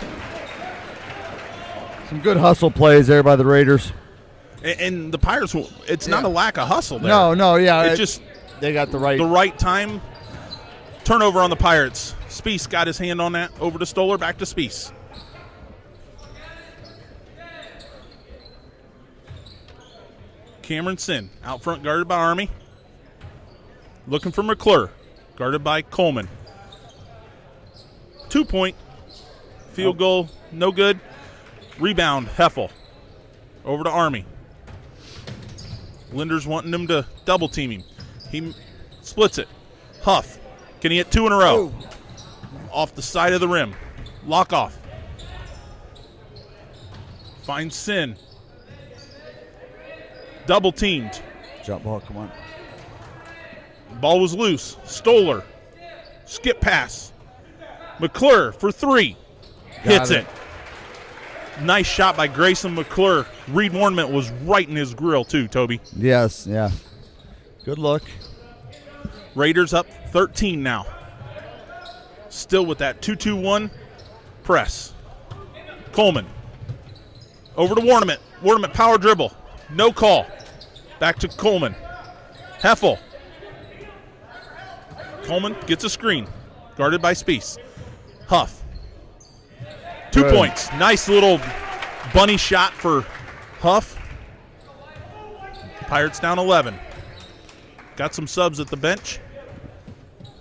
[SPEAKER 3] Some good hustle plays there by the Raiders.
[SPEAKER 2] And the Pirates, it's not a lack of hustle there.
[SPEAKER 3] No, yeah.
[SPEAKER 2] It's just
[SPEAKER 3] they got the right.
[SPEAKER 2] the right time. Turnover on the Pirates. Spiess got his hand on that. Over to Stoller, back to Spiess. Cameron Sin out front, guarded by Army. Looking for McClure, guarded by Coleman. 2 point. Field goal, no good. Rebound, Heffel. Over to Army. Linder's wanting him to double team him. He splits it. Huff. Can he hit two in a row? Off the side of the rim. Lock off. Finds Sin. Double teamed.
[SPEAKER 3] Jump ball, come on.
[SPEAKER 2] Ball was loose. Stoller. Skip pass. McClure for three. Hits it. Nice shot by Grayson McClure. Reed Warnement was right in his grill too, Toby.
[SPEAKER 3] Yes, yeah. Good look.
[SPEAKER 2] Raiders up 13 now. Still with that 2-2-1 press. Coleman. Over to Warnement. Warnement power dribble. No call. Back to Coleman. Heffel. Coleman gets a screen. Guarded by Spiess. Huff. 2
[SPEAKER 3] Good.
[SPEAKER 2] points. Nice little bunny shot for Huff. Pirates down 11. Got some subs at the bench.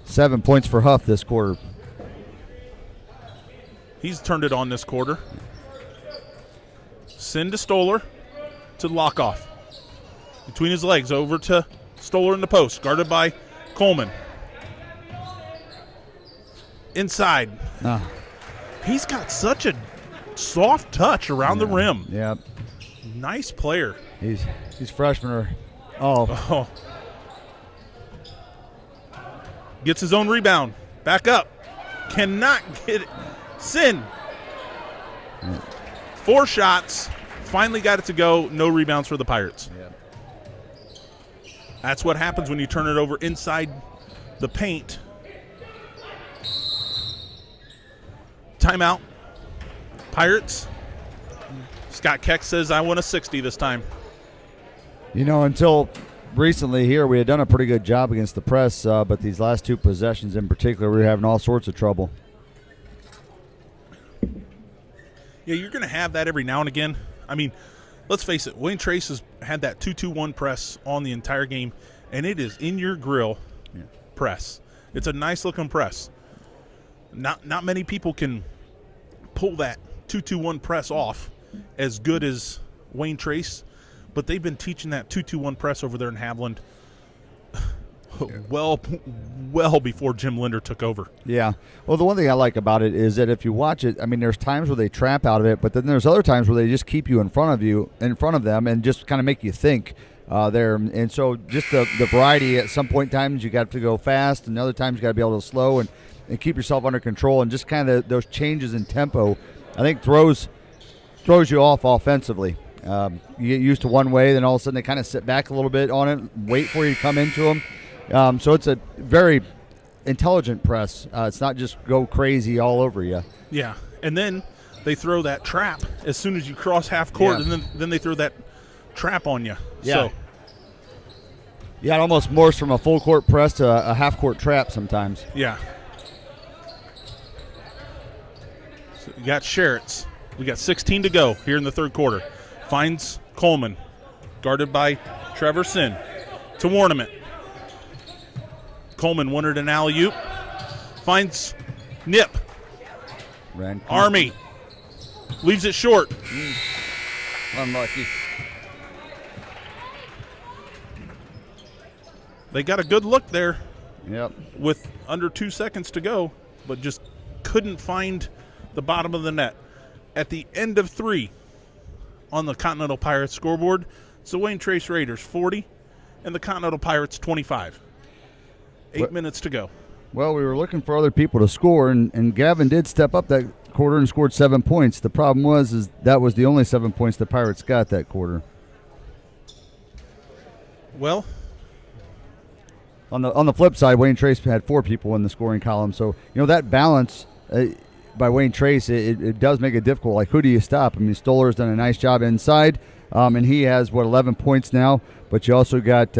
[SPEAKER 3] 7 points for Huff this quarter.
[SPEAKER 2] He's turned it on this quarter. Send to Stoller to Lockoff. Between his legs, over to Stoller in the post, guarded by Coleman. Inside. He's got such a soft touch around the rim.
[SPEAKER 3] Yeah.
[SPEAKER 2] Nice player.
[SPEAKER 3] He's freshman or
[SPEAKER 2] Oh. Gets his own rebound. Back up. Cannot get it. Sin. 4 shots. Finally got it to go. No rebounds for the Pirates.
[SPEAKER 3] Yeah.
[SPEAKER 2] That's what happens when you turn it over inside the paint. Timeout. Pirates. Scott Keck says, I want a 60 this time.
[SPEAKER 3] You know, until recently here, we had done a pretty good job against the press, but these last 2 possessions in particular, we were having all sorts of trouble.
[SPEAKER 2] Yeah, you're going to have that every now and again. I mean, let's face it, Wayne Trace has had that 2-2-1 press on the entire game, and it is in your grill press. It's a nice-looking press. Not many people can pull that 2-2-1 press off as good as Wayne Trace, but they've been teaching that 2-2-1 press over there in Haviland. well before Jim Linder took over.
[SPEAKER 3] Yeah. Well, the one thing I like about it is that if you watch it, I mean, there's times where they trap out of it, but then there's other times where they just keep you in front of them, and just kind of make you think there. And so just the variety. At some point in times, you got to go fast, and other times you got to be able to slow and keep yourself under control. And just kind of those changes in tempo, I think throws you off offensively. You get used to one way, then all of a sudden they kind of sit back a little bit on it, wait for you to come into them. So it's a very intelligent press. It's not just go crazy all over you.
[SPEAKER 2] Yeah, and then they throw that trap as soon as you cross half court,
[SPEAKER 3] Yeah.
[SPEAKER 2] and then they throw that trap on you.
[SPEAKER 3] Yeah.
[SPEAKER 2] So,
[SPEAKER 3] Yeah, it almost morphs from a full court press to a half court trap sometimes.
[SPEAKER 2] yeah. So you got Sherritts. We got 16 to go here in the third quarter. Finds Coleman, guarded by Trevor Sin, to Warnament. Coleman wanted an alley-oop. Finds Nip. Army. Leaves it short.
[SPEAKER 3] Unlucky.
[SPEAKER 2] They got a good look there
[SPEAKER 3] Yep.
[SPEAKER 2] with under 2 seconds to go, but just couldn't find the bottom of the net. At the end of 3 on the Continental Pirates scoreboard, it's the Wayne Trace Raiders 40 and the Continental Pirates 25. 8 minutes to go.
[SPEAKER 3] Well, we were looking for other people to score, and Gavin did step up that quarter and scored 7 points. The problem is that was the only 7 points the Pirates got that quarter.
[SPEAKER 2] Well,
[SPEAKER 3] On the flip side, Wayne Trace had 4 people in the scoring column. So, that balance by Wayne Trace, it does make it difficult. Like, who do you stop? I mean, Stoller's done a nice job inside, and he has, 11 points now. But you also got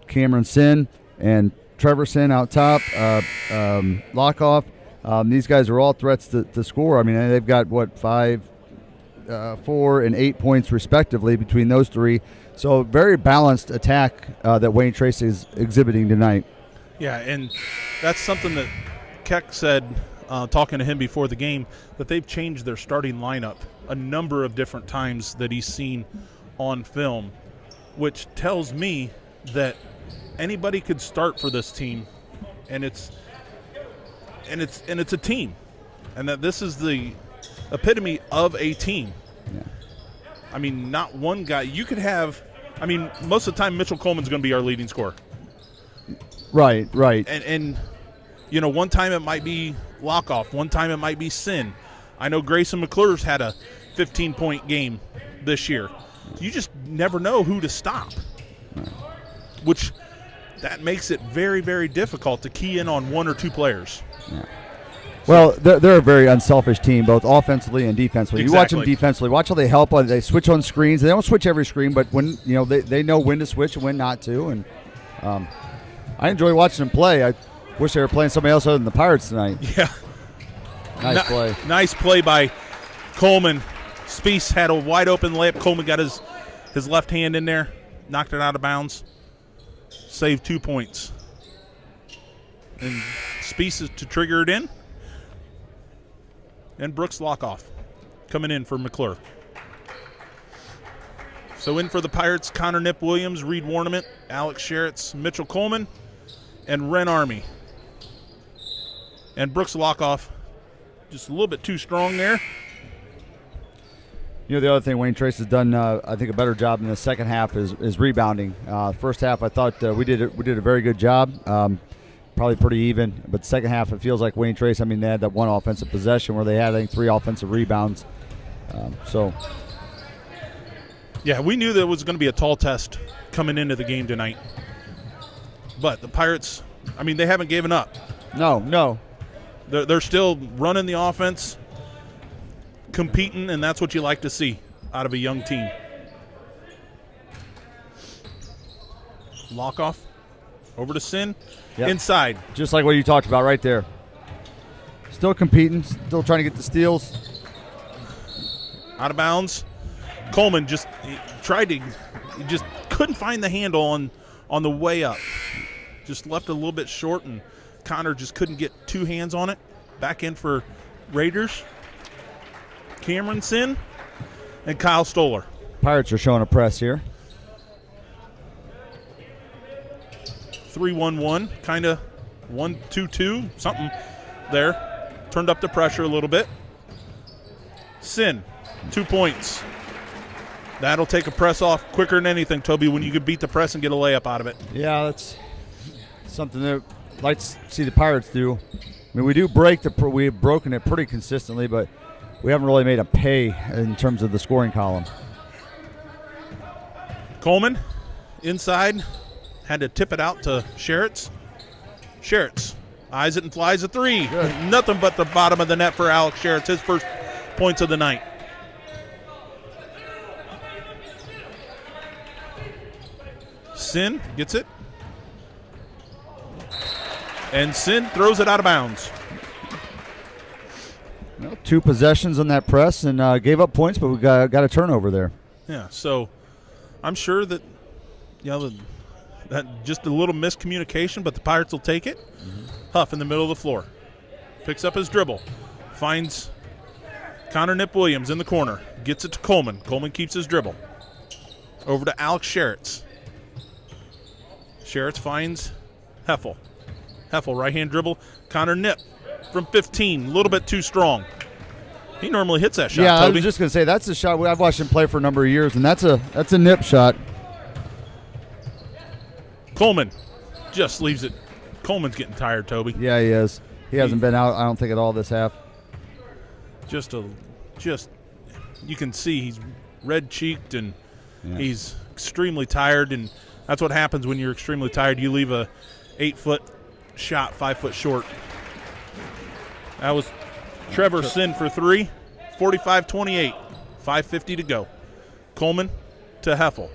[SPEAKER 3] Cameron Sin and Trevor Sin out top, Lockoff. These guys are all threats to score. I mean, they've got, 5, 4, and 8 points respectively between those three. So very balanced attack that Wayne Trace is exhibiting tonight.
[SPEAKER 2] yeah, and that's something that Keck said, talking to him before the game, that they've changed their starting lineup a number of different times that he's seen on film, which tells me that anybody could start for this team, and it's a team, and that this is the epitome of a team.
[SPEAKER 3] Yeah.
[SPEAKER 2] I mean, not one guy. You could have, I mean, most of the time Mitchell Coleman's going to be our leading scorer.
[SPEAKER 3] Right.
[SPEAKER 2] And one time it might be Lockoff. One time it might be Sin. I know Grayson McClure's had a 15-point game this year. You just never know who to stop, which that makes it very, very difficult to key in on 1 or 2 players.
[SPEAKER 3] Yeah. Well, they're a very unselfish team, both offensively and defensively.
[SPEAKER 2] Exactly.
[SPEAKER 3] You watch them defensively. Watch how they help. They switch on screens. They don't switch every screen, but when they know when to switch and when not to. And I enjoy watching them play. I wish they were playing somebody else other than the Pirates tonight.
[SPEAKER 2] Yeah.
[SPEAKER 3] Nice play.
[SPEAKER 2] Nice play by Coleman. Spieth had a wide open layup. Coleman got his left hand in there, knocked it out of bounds, saved 2 points. And Spieth is to trigger it in. And Brooks Lockoff coming in for McClure. So in for the Pirates, Connor Nip Williams, Reed Warnament, Alex Sherritts, Mitchell Coleman, and Ren Army. And Brooks Lockoff just a little bit too strong there.
[SPEAKER 3] The other thing Wayne Trace has done, I think, a better job in the second half is rebounding. First half, I thought we did a very good job, probably pretty even. But the second half, it feels like Wayne Trace. I mean, they had that one offensive possession where they had, I think, 3 offensive rebounds.
[SPEAKER 2] Yeah, we knew that it was going to be a tall test coming into the game tonight. But the Pirates, I mean, they haven't given up.
[SPEAKER 3] No.
[SPEAKER 2] They're still running the offense, competing, and that's what you like to see out of a young team. Lockoff over to Sin.
[SPEAKER 3] Yep.
[SPEAKER 2] Inside.
[SPEAKER 3] Just like what you talked about right there. Still competing, still trying to get the steals.
[SPEAKER 2] Out of bounds. Coleman just couldn't find the handle on the way up. Just left a little bit short, and Connor just couldn't get 2 hands on it. Back in for Raiders. Cameron Sin and Kyle Stoller.
[SPEAKER 3] Pirates are showing a press here.
[SPEAKER 2] 3-1-1, kind of 1-2-2, something there. Turned up the pressure a little bit. Sin, 2 points. That'll take a press off quicker than anything, Toby, when you can beat the press and get a layup out of it.
[SPEAKER 3] Yeah, that's something that I'd like to see the Pirates do. I mean, we've broken it pretty consistently, but we haven't really made a pay in terms of the scoring column.
[SPEAKER 2] Coleman, inside, had to tip it out to Sherritts. Sherritts eyes it and flies a three.
[SPEAKER 3] Good.
[SPEAKER 2] Nothing but the bottom of the net for Alex Sherritts, his first points of the night. Sin gets it. And Sin throws it out of bounds.
[SPEAKER 3] Well, 2 possessions on that press and gave up points, but we got a turnover there.
[SPEAKER 2] Yeah, so I'm sure that, that just a little miscommunication, but the Pirates will take it. Huff in the middle of the floor. Picks up his dribble. Finds Connor Nip Williams in the corner. Gets it to Coleman. Coleman keeps his dribble. Over to Alex Sherritts. Sherritts finds Heffel. Heffel, right-hand dribble. Connor Nip from 15, a little bit too strong. He normally hits that shot,
[SPEAKER 3] Yeah,
[SPEAKER 2] Toby.
[SPEAKER 3] I was just going to say, that's a shot. I've watched him play for a number of years, and that's a Nip shot.
[SPEAKER 2] Coleman just leaves it. Coleman's getting tired, Toby.
[SPEAKER 3] Yeah, he is. He hasn't been out, I don't think, at all this half.
[SPEAKER 2] Just you can see he's red-cheeked and he's extremely tired, and that's what happens when you're extremely tired. You leave a 8-foot shot 5 foot short. That was Trevor Sin for 3, 45-28, 5:50 to go. Coleman to Heffel.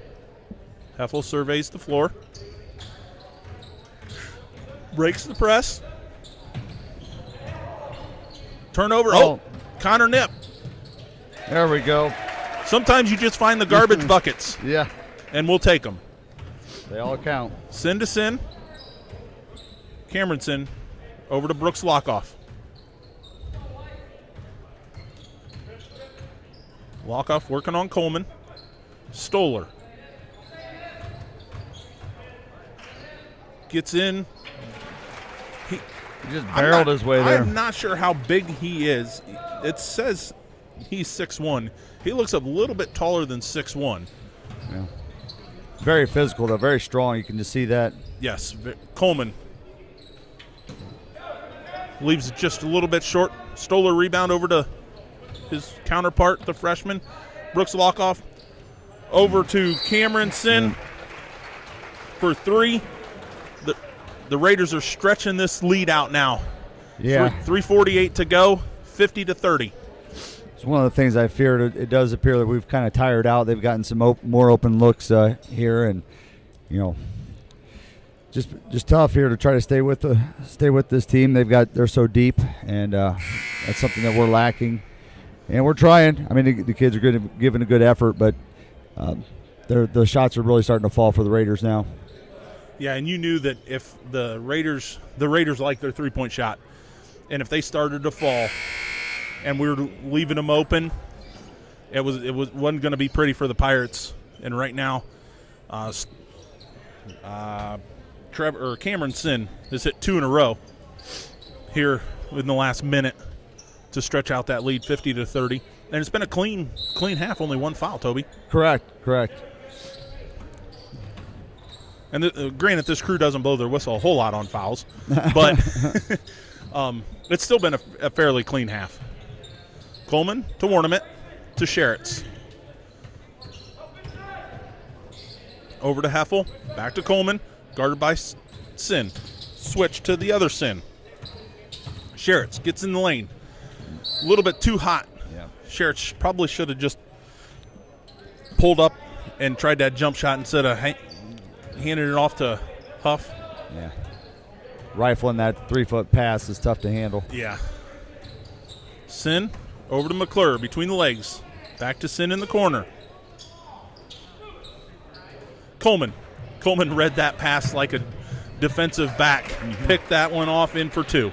[SPEAKER 2] Heffel surveys the floor. Breaks the press. Turnover. Oh, Connor Nip.
[SPEAKER 3] There we go.
[SPEAKER 2] Sometimes you just find the garbage buckets,
[SPEAKER 3] Yeah,
[SPEAKER 2] and we'll take them.
[SPEAKER 3] they all count.
[SPEAKER 2] Sin to Sin. Cameron Sin over to Brooks Lockoff. Lockoff working on Coleman. Stoller. Gets in.
[SPEAKER 3] He just barreled his way there.
[SPEAKER 2] I'm not sure how big he is. It says he's 6'1". He looks a little bit taller than 6'1".
[SPEAKER 3] Yeah. Very physical, though. Very strong. You can just see that.
[SPEAKER 2] Yes. Coleman leaves it just a little bit short. Stoller rebound over to his counterpart, the freshman. Brooks Lockoff over to Cameron Sin for 3. The Raiders are stretching this lead out now.
[SPEAKER 3] Yeah.
[SPEAKER 2] 3:48 to go, 50-30.
[SPEAKER 3] It's one of the things I feared. It does appear that we've kind of tired out. They've gotten some more open looks here, and just tough here to try to stay with this team. They're so deep, and that's something that we're lacking. And we're trying. I mean, the kids are giving a good effort, but the shots are really starting to fall for the Raiders now.
[SPEAKER 2] Yeah, and you knew that if the Raiders like their three-point shot, and if they started to fall, and we were leaving them open, it wasn't going to be pretty for the Pirates. And right now, Cameron Sin has hit 2 in a row here in the last minute to stretch out that lead, 50-30. And it's been a clean half, only 1 foul, Toby.
[SPEAKER 3] Correct.
[SPEAKER 2] And granted, this crew doesn't blow their whistle a whole lot on fouls, but it's still been a fairly clean half. Coleman to Warnament to Sherritts. Over to Heffel, back to Coleman, guarded by Sin. Switch to the other Sin. Sherritts gets in the lane. A little bit too hot.
[SPEAKER 3] Yeah.
[SPEAKER 2] Sherritts probably should have just pulled up and tried that jump shot instead of handing it off to Huff.
[SPEAKER 3] Yeah. Rifling that 3-foot pass is tough to handle.
[SPEAKER 2] Yeah. Sin over to McClure between the legs. Back to Sin in the corner. Coleman read that pass like a defensive back. Picked that one off in for 2.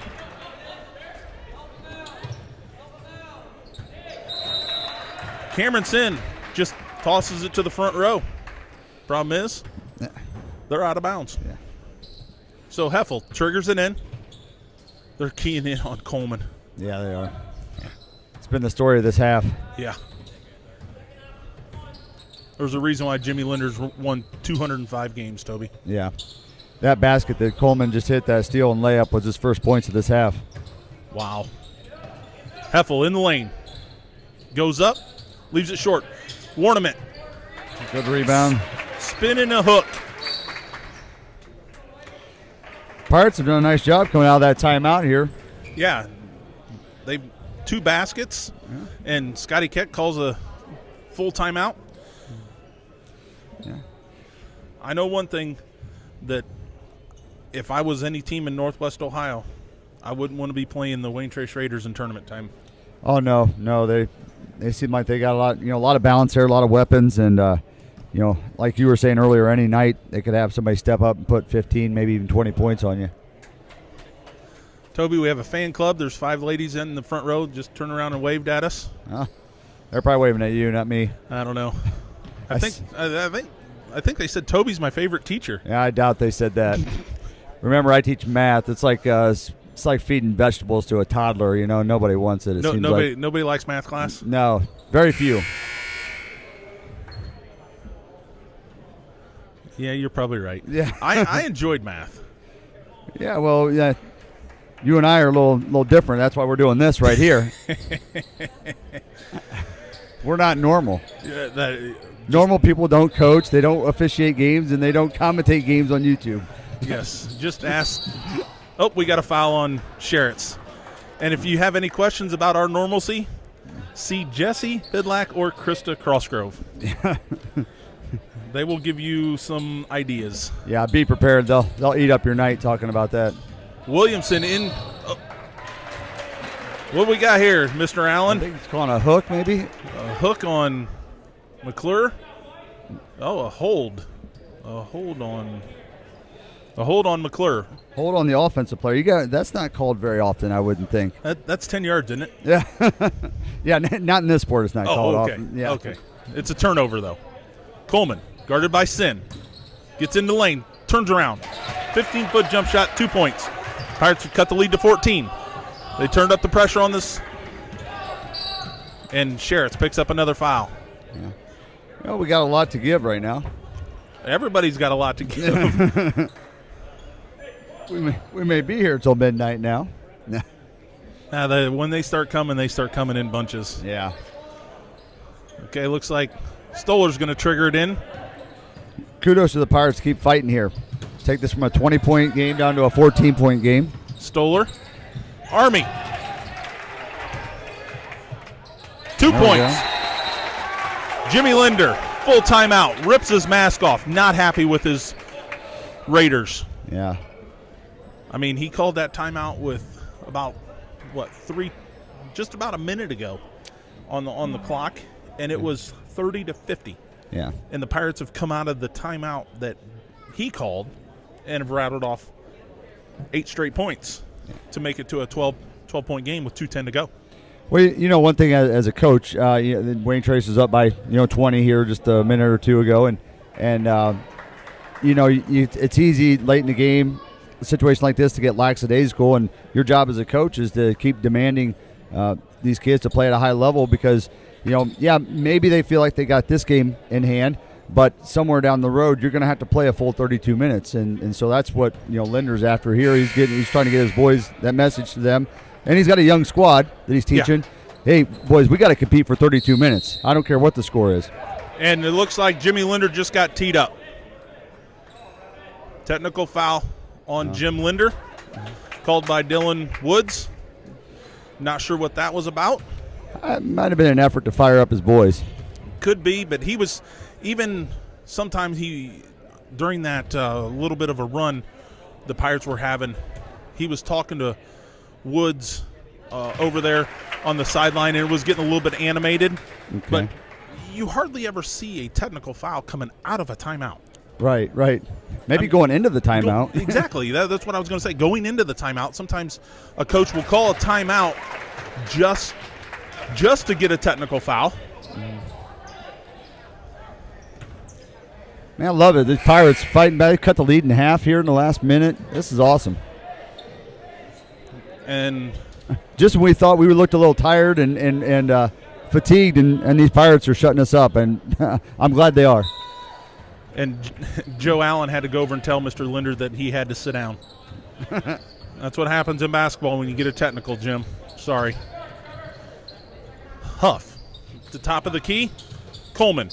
[SPEAKER 2] Cameron Sin just tosses it to the front row. Problem is, they're out of bounds.
[SPEAKER 3] Yeah.
[SPEAKER 2] So Heffel triggers it in. They're keying in on Coleman.
[SPEAKER 3] Yeah, they are. It's been the story of this half.
[SPEAKER 2] Yeah. There's a reason why Jimmy Linder's won 205 games, Toby.
[SPEAKER 3] Yeah. That basket that Coleman just hit, that steal and layup, was his first points of this half.
[SPEAKER 2] Wow. Heffel in the lane. Goes up, leaves it short. Warnament.
[SPEAKER 3] Good rebound.
[SPEAKER 2] Spin and a hook.
[SPEAKER 3] Pirates have done a nice job coming out of that timeout here.
[SPEAKER 2] Yeah. They've 2 baskets, and Scotty Keck calls a full timeout.
[SPEAKER 3] Yeah.
[SPEAKER 2] I know one thing, that if I was any team in Northwest Ohio, I wouldn't want to be playing the Wayne Trace Raiders in tournament time.
[SPEAKER 3] Oh no, they seem like they got a lot of balance there, a lot of weapons, and like you were saying earlier, any night they could have somebody step up and put 15, maybe even 20 points on you.
[SPEAKER 2] Toby, we have a fan club. There's 5 ladies in the front row. Just turned around and waved at us.
[SPEAKER 3] Oh, they're probably waving at you, not me.
[SPEAKER 2] I don't know. I think they said Toby's my favorite teacher.
[SPEAKER 3] Yeah, I doubt they said that. Remember, I teach math. It's like feeding vegetables to a toddler. Nobody wants it.
[SPEAKER 2] Nobody likes math class.
[SPEAKER 3] No, very few.
[SPEAKER 2] Yeah, you're probably right.
[SPEAKER 3] Yeah,
[SPEAKER 2] I enjoyed math.
[SPEAKER 3] Yeah, well, yeah. You and I are a little different. That's why we're doing this right here. We're not normal.
[SPEAKER 2] Yeah,
[SPEAKER 3] Normal people don't coach, they don't officiate games, and they don't commentate games on YouTube.
[SPEAKER 2] Yes, just ask. Oh, we got a foul on Sherritts. And if you have any questions about our normalcy, see Jesse Bidlack or Krista Crossgrove. They will give you some ideas.
[SPEAKER 3] Yeah, be prepared. They'll eat up your night talking about that.
[SPEAKER 2] Williamson in. What we got here, Mr. Allen?
[SPEAKER 3] I think it's calling a hook, maybe.
[SPEAKER 2] A hook on McClure. Oh, a hold. A hold on McClure.
[SPEAKER 3] Hold on the offensive player. That's not called very often, I wouldn't think.
[SPEAKER 2] That's 10 yards, isn't it?
[SPEAKER 3] Yeah. Yeah, not in this sport. It's not called
[SPEAKER 2] okay.
[SPEAKER 3] often. Yeah.
[SPEAKER 2] Okay. It's a turnover though. Coleman guarded by Sin. Gets in the lane. Turns around. 15-foot jump shot. 2 points. Pirates cut the lead to 14. They turned up the pressure on this. And Sherritts picks up another foul.
[SPEAKER 3] Yeah. Well, we got a lot to give right now.
[SPEAKER 2] Everybody's got a lot to give.
[SPEAKER 3] we may be here till midnight now.
[SPEAKER 2] When they start coming in bunches.
[SPEAKER 3] Yeah.
[SPEAKER 2] Okay, looks like Stoller's going to trigger it in.
[SPEAKER 3] Kudos to the Pirates. Keep fighting here. Take this from a 20-point game down to a 14-point game.
[SPEAKER 2] Stoller. Army. 2 points. Jimmy Linder, full timeout, rips his mask off, not happy with his Raiders.
[SPEAKER 3] Yeah.
[SPEAKER 2] I mean, he called that timeout with about, just about a minute ago on the clock, and it was 30-50.
[SPEAKER 3] Yeah.
[SPEAKER 2] And the Pirates have come out of the timeout that he called and have rattled off 8 straight points to make it to a 12-point game with 2:10 to go.
[SPEAKER 3] Well, one thing as a coach, Wayne Trace is up by 20 here just a minute or two ago, and it's easy late in the game, a situation like this, to get lackadaisical, and your job as a coach is to keep demanding these kids to play at a high level because maybe they feel like they got this game in hand, but somewhere down the road you're going to have to play a full 32 minutes, and so that's what Linder's after here. He's trying to get his boys that message to them. And he's got a young squad that he's teaching. Yeah. Hey, boys, we got to compete for 32 minutes. I don't care what the score is.
[SPEAKER 2] And it looks like Jimmy Linder just got teed up. Technical foul on Jim Linder, called by Dylan Woods. Not sure what that was about.
[SPEAKER 3] It might have been an effort to fire up his boys.
[SPEAKER 2] Could be, but he was even sometimes during that little bit of a run the Pirates were having, he was talking to Woods over there on the sideline, and it was getting a little bit animated.
[SPEAKER 3] Okay.
[SPEAKER 2] But you hardly ever see a technical foul coming out of a timeout.
[SPEAKER 3] Right. Maybe going into the timeout.
[SPEAKER 2] Exactly. That's what I was going to say. Going into the timeout, sometimes a coach will call a timeout just to get a technical foul.
[SPEAKER 3] Man, I love it. The Pirates fighting back. They cut the lead in half here in the last minute. This is awesome.
[SPEAKER 2] And
[SPEAKER 3] just when we thought we looked a little tired and fatigued, and these Pirates are shutting us up, and I'm glad they are.
[SPEAKER 2] And Joe Allen had to go over and tell Mr. Linder that he had to sit down. That's what happens in basketball when you get a technical, Jim. Sorry. Huff. At the top of the key. Coleman.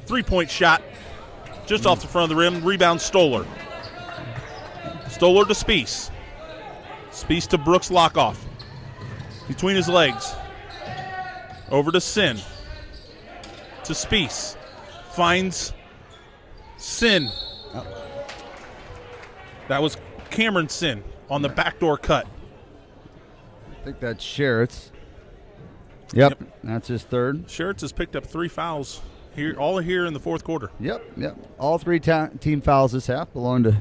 [SPEAKER 2] 3-point shot. Just off the front of the rim. Rebound Stoller. Stoller to Spiess. Spiess to Brooks Lockoff. Between his legs. Over to Sin. To Spiess. Finds Sin. That was Cameron Sin on the backdoor cut.
[SPEAKER 3] I think that's Sherritt's. Yep, that's his third.
[SPEAKER 2] Sherritt's has picked up 3 fouls here, all here in the fourth quarter.
[SPEAKER 3] Yep. All 3 team fouls this half belong to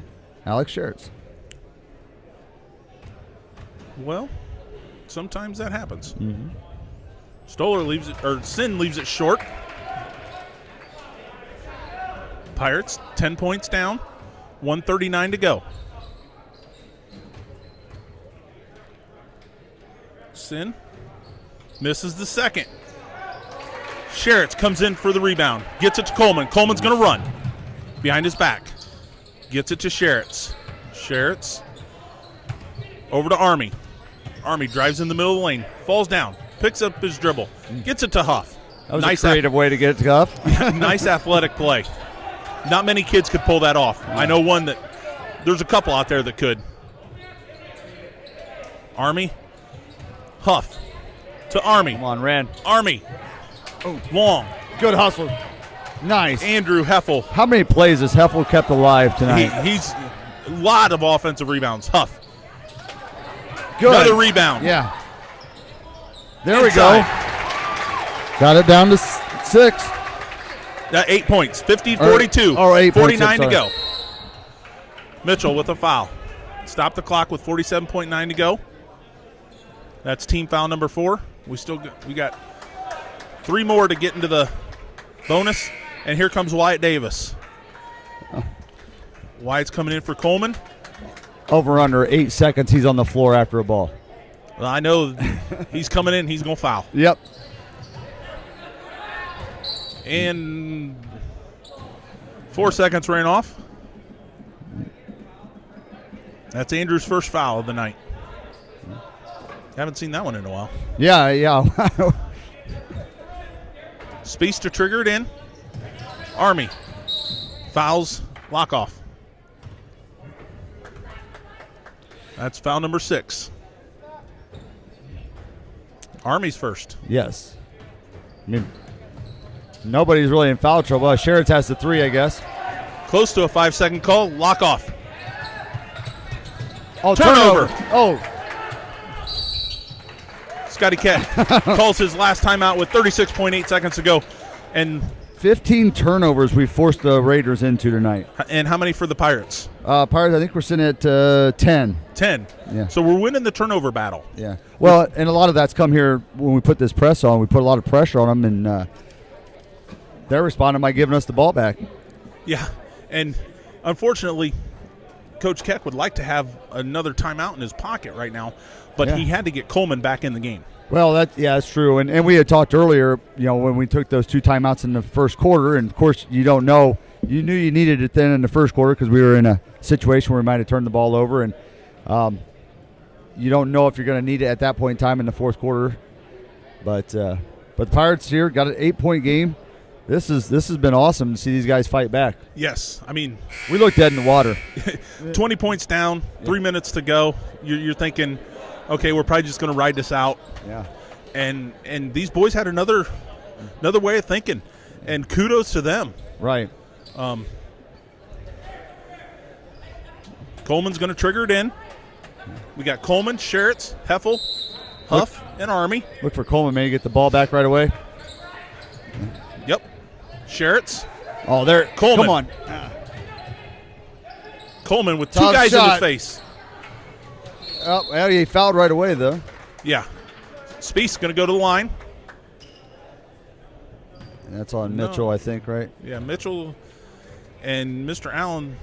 [SPEAKER 3] Alex Sherritt's.
[SPEAKER 2] Well, sometimes that happens.
[SPEAKER 3] Mm-hmm.
[SPEAKER 2] Stoller leaves it, or Sin leaves it short. Pirates 10 points down, 1:39 to go. Sin misses the second. Sherritt's comes in for the rebound. Gets it to Coleman. Coleman's going to run. Behind his back. Gets it to Sherritt's. Sherritt's over to Army. Army drives in the middle of the lane. Falls down. Picks up his dribble. Gets it to Huff.
[SPEAKER 3] That was a creative way to get it to Huff.
[SPEAKER 2] Nice athletic play. Not many kids could pull that off. I know one that – there's a couple out there that could. Army. Huff to Army.
[SPEAKER 3] Come on, Rand.
[SPEAKER 2] Army. Long.
[SPEAKER 3] Good hustle. Nice.
[SPEAKER 2] Andrew Heffel.
[SPEAKER 3] How many plays has Heffel kept alive tonight?
[SPEAKER 2] He's a lot of offensive rebounds. Huff.
[SPEAKER 3] Good.
[SPEAKER 2] Another rebound.
[SPEAKER 3] Yeah. There
[SPEAKER 2] Inside.
[SPEAKER 3] we go. Got it down to 6.
[SPEAKER 2] 8 points. 50-42.
[SPEAKER 3] Or 8 points,
[SPEAKER 2] 49 to
[SPEAKER 3] I'm
[SPEAKER 2] go. Mitchell with a foul. Stop the clock with 47.9 to go. That's team foul number 4. We got 3 more to get into the bonus, and here comes Wyatt Davis. Wyatt's coming in for Coleman.
[SPEAKER 3] Over under 8 seconds, he's on the floor after a ball.
[SPEAKER 2] Well, I know he's coming in. He's going to foul.
[SPEAKER 3] Yep.
[SPEAKER 2] And 4 seconds ran off. That's Andrew's first foul of the night. Haven't seen that one in a while.
[SPEAKER 3] Yeah.
[SPEAKER 2] Spiess to trigger it in. Army. Fouls. Lock off. That's foul number 6. Army's first.
[SPEAKER 3] Yes. I mean, nobody's really in foul trouble. Sherritt's has the 3, I guess.
[SPEAKER 2] Close to a 5-second call. Lock off.
[SPEAKER 3] Oh,
[SPEAKER 2] Turnover.
[SPEAKER 3] Oh.
[SPEAKER 2] Scotty Kett calls his last timeout with 36.8 seconds to go. And
[SPEAKER 3] 15 turnovers we forced the Raiders into tonight.
[SPEAKER 2] And how many for the Pirates?
[SPEAKER 3] Pirates, I think we're sitting at 10.
[SPEAKER 2] 10.
[SPEAKER 3] Yeah.
[SPEAKER 2] So we're winning the turnover battle.
[SPEAKER 3] Yeah. Well, and a lot of that's come here when we put this press on. We put a lot of pressure on them, and they're responding by giving us the ball back.
[SPEAKER 2] Yeah. And unfortunately, Coach Keck would like to have another timeout in his pocket right now, but he had to get Coleman back in the game.
[SPEAKER 3] Well, that's true. And we had talked earlier, when we took those 2 timeouts in the first quarter, and, of course, you don't know. You knew you needed it then in the first quarter because we were in a situation where we might have turned the ball over, and you don't know if you're going to need it at that point in time in the fourth quarter. But the Pirates here got an 8-point game. This has been awesome to see these guys fight back.
[SPEAKER 2] Yes. I mean,
[SPEAKER 3] we look dead in the water.
[SPEAKER 2] 20 points down, 3 minutes to go. You're thinking, okay, we're probably just going to ride this out.
[SPEAKER 3] Yeah.
[SPEAKER 2] And these boys had another way of thinking, and kudos to them.
[SPEAKER 3] Right.
[SPEAKER 2] Coleman's going to trigger it in. We got Coleman, Sherritt's, Heffel, Huff, and Army.
[SPEAKER 3] Look for Coleman, maybe get the ball back right away.
[SPEAKER 2] Yep. Sherritt's.
[SPEAKER 3] Oh, there.
[SPEAKER 2] Coleman.
[SPEAKER 3] Come on.
[SPEAKER 2] Coleman with 2
[SPEAKER 3] Tough
[SPEAKER 2] guys in
[SPEAKER 3] shot.
[SPEAKER 2] his face.
[SPEAKER 3] Oh, well, he fouled right away, though.
[SPEAKER 2] Yeah. Spiess going to go to the line.
[SPEAKER 3] And that's on Mitchell, I think, right?
[SPEAKER 2] Yeah, Mitchell. And Mr. Allen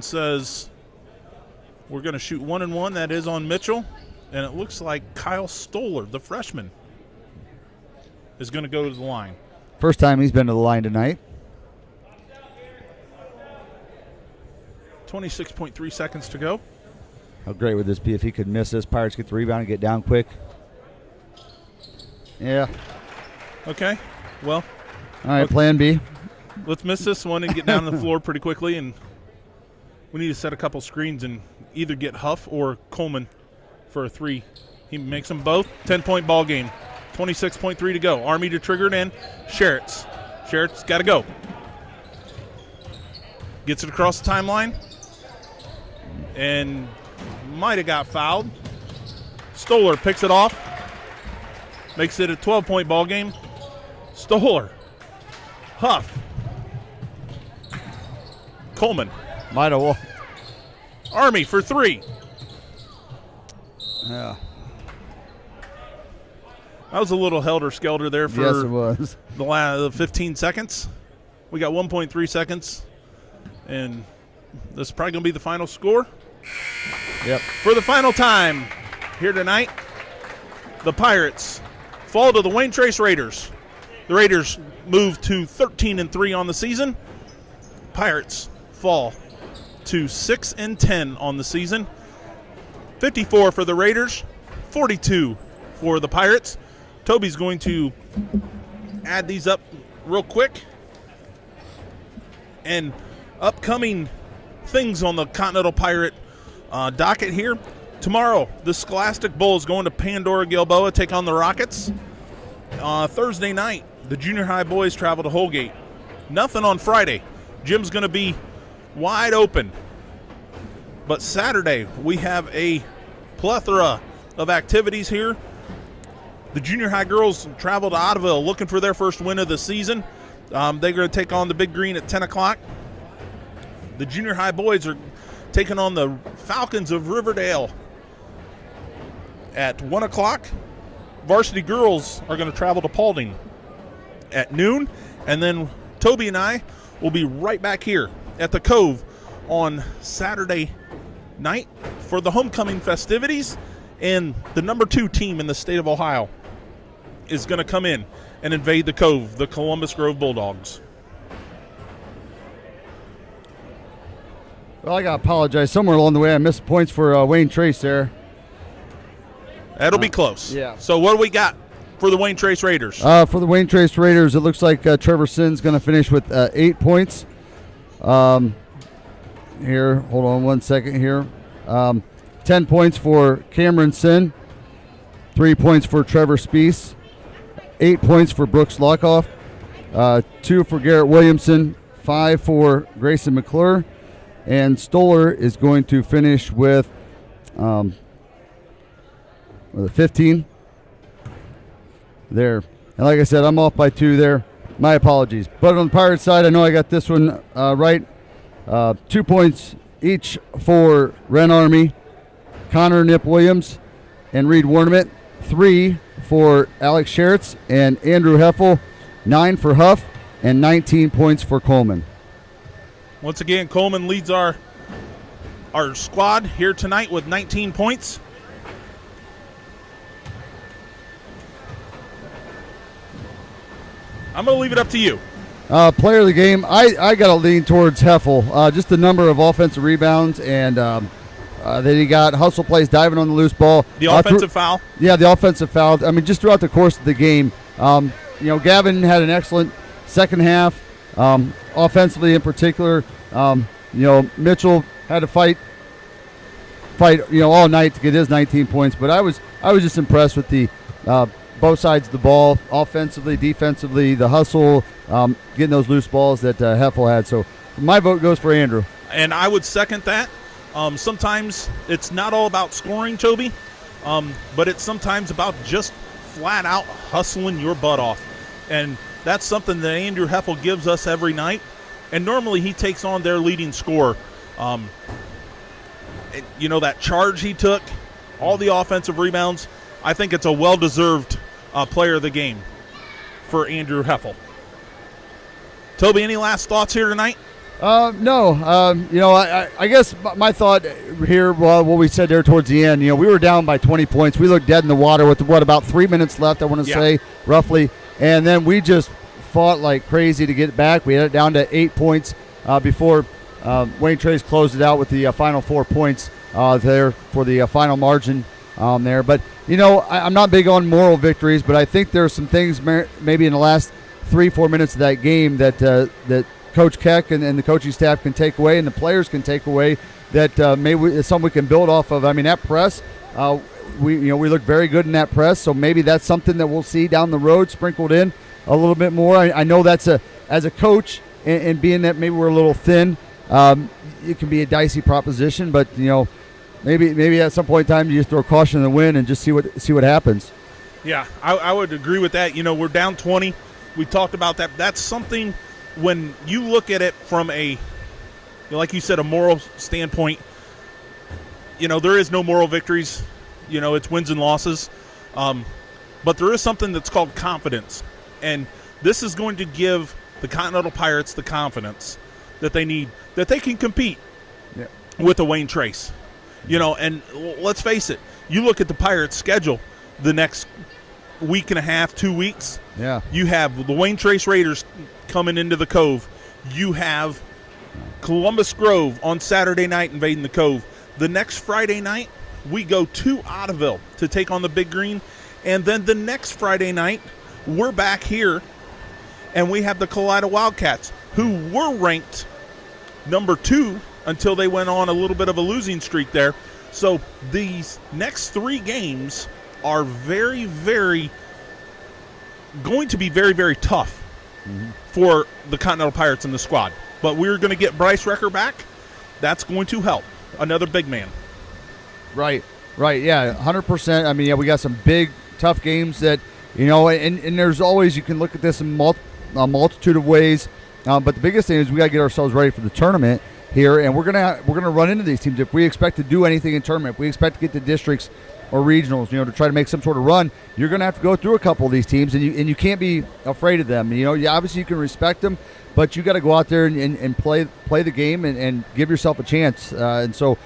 [SPEAKER 2] says we're going to shoot 1-1. That is on Mitchell. And it looks like Kyle Stoller, the freshman, is going to go to the line.
[SPEAKER 3] First time he's been to the line tonight.
[SPEAKER 2] 26.3 seconds to go.
[SPEAKER 3] How great would this be if he could miss this? Pirates get the rebound and get down quick. Yeah.
[SPEAKER 2] Okay. Well.
[SPEAKER 3] All right,
[SPEAKER 2] okay.
[SPEAKER 3] plan B.
[SPEAKER 2] Let's miss this one and get down the floor pretty quickly. And we need to set a couple screens and either get Huff or Coleman for a 3. He makes them both. 10-point ball game. 26.3 to go. Army to trigger it in. Sherritt's got to go. Gets it across the timeline. And might have got fouled. Stoller picks it off. Makes it a 12-point ball game. Stoller. Huff. Coleman.
[SPEAKER 3] Might have won.
[SPEAKER 2] Army for 3.
[SPEAKER 3] Yeah.
[SPEAKER 2] That was a little helter-skelter there for
[SPEAKER 3] yes, it was.
[SPEAKER 2] the 15 seconds. We got 1.3 seconds, and this is probably going to be the final score.
[SPEAKER 3] Yep.
[SPEAKER 2] For the final time here tonight, the Pirates fall to the Wayne Trace Raiders. The Raiders move to 13-3 on the season. Pirates fall to 6-10 on the season. 54 for the Raiders, 42 for the Pirates. Toby's going to add these up real quick. And upcoming things on the Continental Pirate docket here. Tomorrow, the Scholastic Bowl is going to Pandora Gilboa, take on the Rockets. Thursday night, the junior high boys travel to Holgate. Nothing on Friday. Gym's going to be wide open. But Saturday, we have a plethora of activities here. The junior high girls travel to Ottoville looking for their first win of the season. They're going to take on the Big Green at 10 o'clock. The junior high boys are taking on the Falcons of Riverdale at 1 o'clock. Varsity girls are going to travel to Paulding at noon. And then Toby and I will be right back here at the Cove on Saturday night for the homecoming festivities. And the number 2 team in the state of Ohio is going to come in and invade the Cove, the Columbus Grove Bulldogs.
[SPEAKER 3] Well, I got to apologize. Somewhere along the way, I missed points for Wayne Trace there.
[SPEAKER 2] That'll be close.
[SPEAKER 3] Yeah.
[SPEAKER 2] So what do we got for the Wayne Trace Raiders?
[SPEAKER 3] For the Wayne Trace Raiders, it looks like Trevor Sinn's going to finish with 8 points. Here, hold on one second here. 10 points for Cameron Sinn. 3 points for Trevor Speece. 8 points for Brooks Lockoff. 2 for Garrett Williamson. 5 for Grayson McClure. And Stoller is going to finish with 15 there. And like I said, I'm off by 2 there. My apologies. But on the Pirates side, I know I got this one right. 2 points each for Ren Army, Connor Nip Williams, and Reed Warnament. 3 for Alex Sherritt's and Andrew Heffel. 9 for Huff, and 19 points for Coleman.
[SPEAKER 2] Once again, Coleman leads our squad here tonight with 19 points. I'm going to leave it up to you.
[SPEAKER 3] Player of the game, I got to lean towards Heffel. Just the number of offensive rebounds and that he got, hustle plays, diving on the loose ball.
[SPEAKER 2] The offensive foul?
[SPEAKER 3] Yeah, the offensive foul. I mean, just throughout the course of the game. Gavin had an excellent second half, offensively in particular. Mitchell had to fight, all night to get his 19 points. But I was just impressed with the both sides of the ball, offensively, defensively, the hustle, getting those loose balls that Heffel had. So my vote goes for Andrew.
[SPEAKER 2] And I would second that. Sometimes it's not all about scoring, Toby, but it's sometimes about just flat out hustling your butt off. And that's something that Andrew Heffel gives us every night. And normally he takes on their leading scorer. That charge he took, all the offensive rebounds, I think it's a well-deserved player of the game for Andrew Heffel. Toby, any last thoughts here tonight?
[SPEAKER 3] No. I guess my thought here, well, what we said there towards the end, we were down by 20 points. We looked dead in the water with, about 3 minutes left, I want to say, roughly. And then we just fought like crazy to get it back. We had it down to 8 points before Wayne Trace closed it out with the final 4 points there for the final margin there. But, I'm not big on moral victories, but I think there are some things maybe in the last 3-4 minutes of that game that Coach Keck and the coaching staff can take away and the players can take away that maybe it's something we can build off of. I mean, that press, we look very good in that press, so maybe that's something that we'll see down the road sprinkled in a little bit more. I know that's as a coach and being that maybe we're a little thin, it can be a dicey proposition, but maybe at some point in time you just throw caution in the wind and just see what happens.
[SPEAKER 2] Yeah, I would agree with that. We're down 20. We talked about that. That's something when you look at it from like you said, a moral standpoint, there is no moral victories. It's wins and losses. But there is something that's called confidence. And this is going to give the Continental Pirates the confidence that they need, that they can compete with the Wayne Trace. And let's face it, you look at the Pirates' schedule the next week and a half, 2 weeks.
[SPEAKER 3] Yeah.
[SPEAKER 2] You have the Wayne Trace Raiders coming into the Cove. You have Columbus Grove on Saturday night invading the Cove. The next Friday night, we go to Ottoville to take on the Big Green. And then the next Friday night, we're back here, and we have the Kalida Wildcats, who were ranked number 2 until they went on a little bit of a losing streak there. So these next 3 games are very, very going to be very, very tough for the Continental Pirates and the squad. But we're going to get Bryce Recker back. That's going to help. Another big man.
[SPEAKER 3] Right, yeah, 100%. I mean, we got some big, tough games that, and there's always, you can look at this in a multitude of ways. But the biggest thing is we got to get ourselves ready for the tournament here, and we're gonna run into these teams. If we expect to do anything in tournament, if we expect to get to districts or regionals, to try to make some sort of run, you're going to have to go through a couple of these teams, and you can't be afraid of them. Obviously you can respect them, but you got to go out there and play the game and give yourself a chance. And so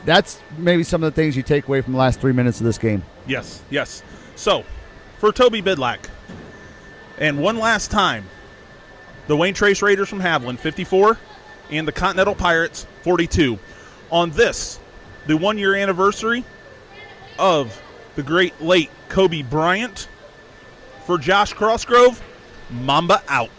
[SPEAKER 3] that's maybe some of the things you take away from the last 3 minutes of this game.
[SPEAKER 2] Yes. So, for Toby Bidlack, and one last time, the Wayne Trace Raiders from Haviland, 54, and the Continental Pirates, 42. On this, the 1-year anniversary of the great late Kobe Bryant, for Josh Crossgrove, Mamba out.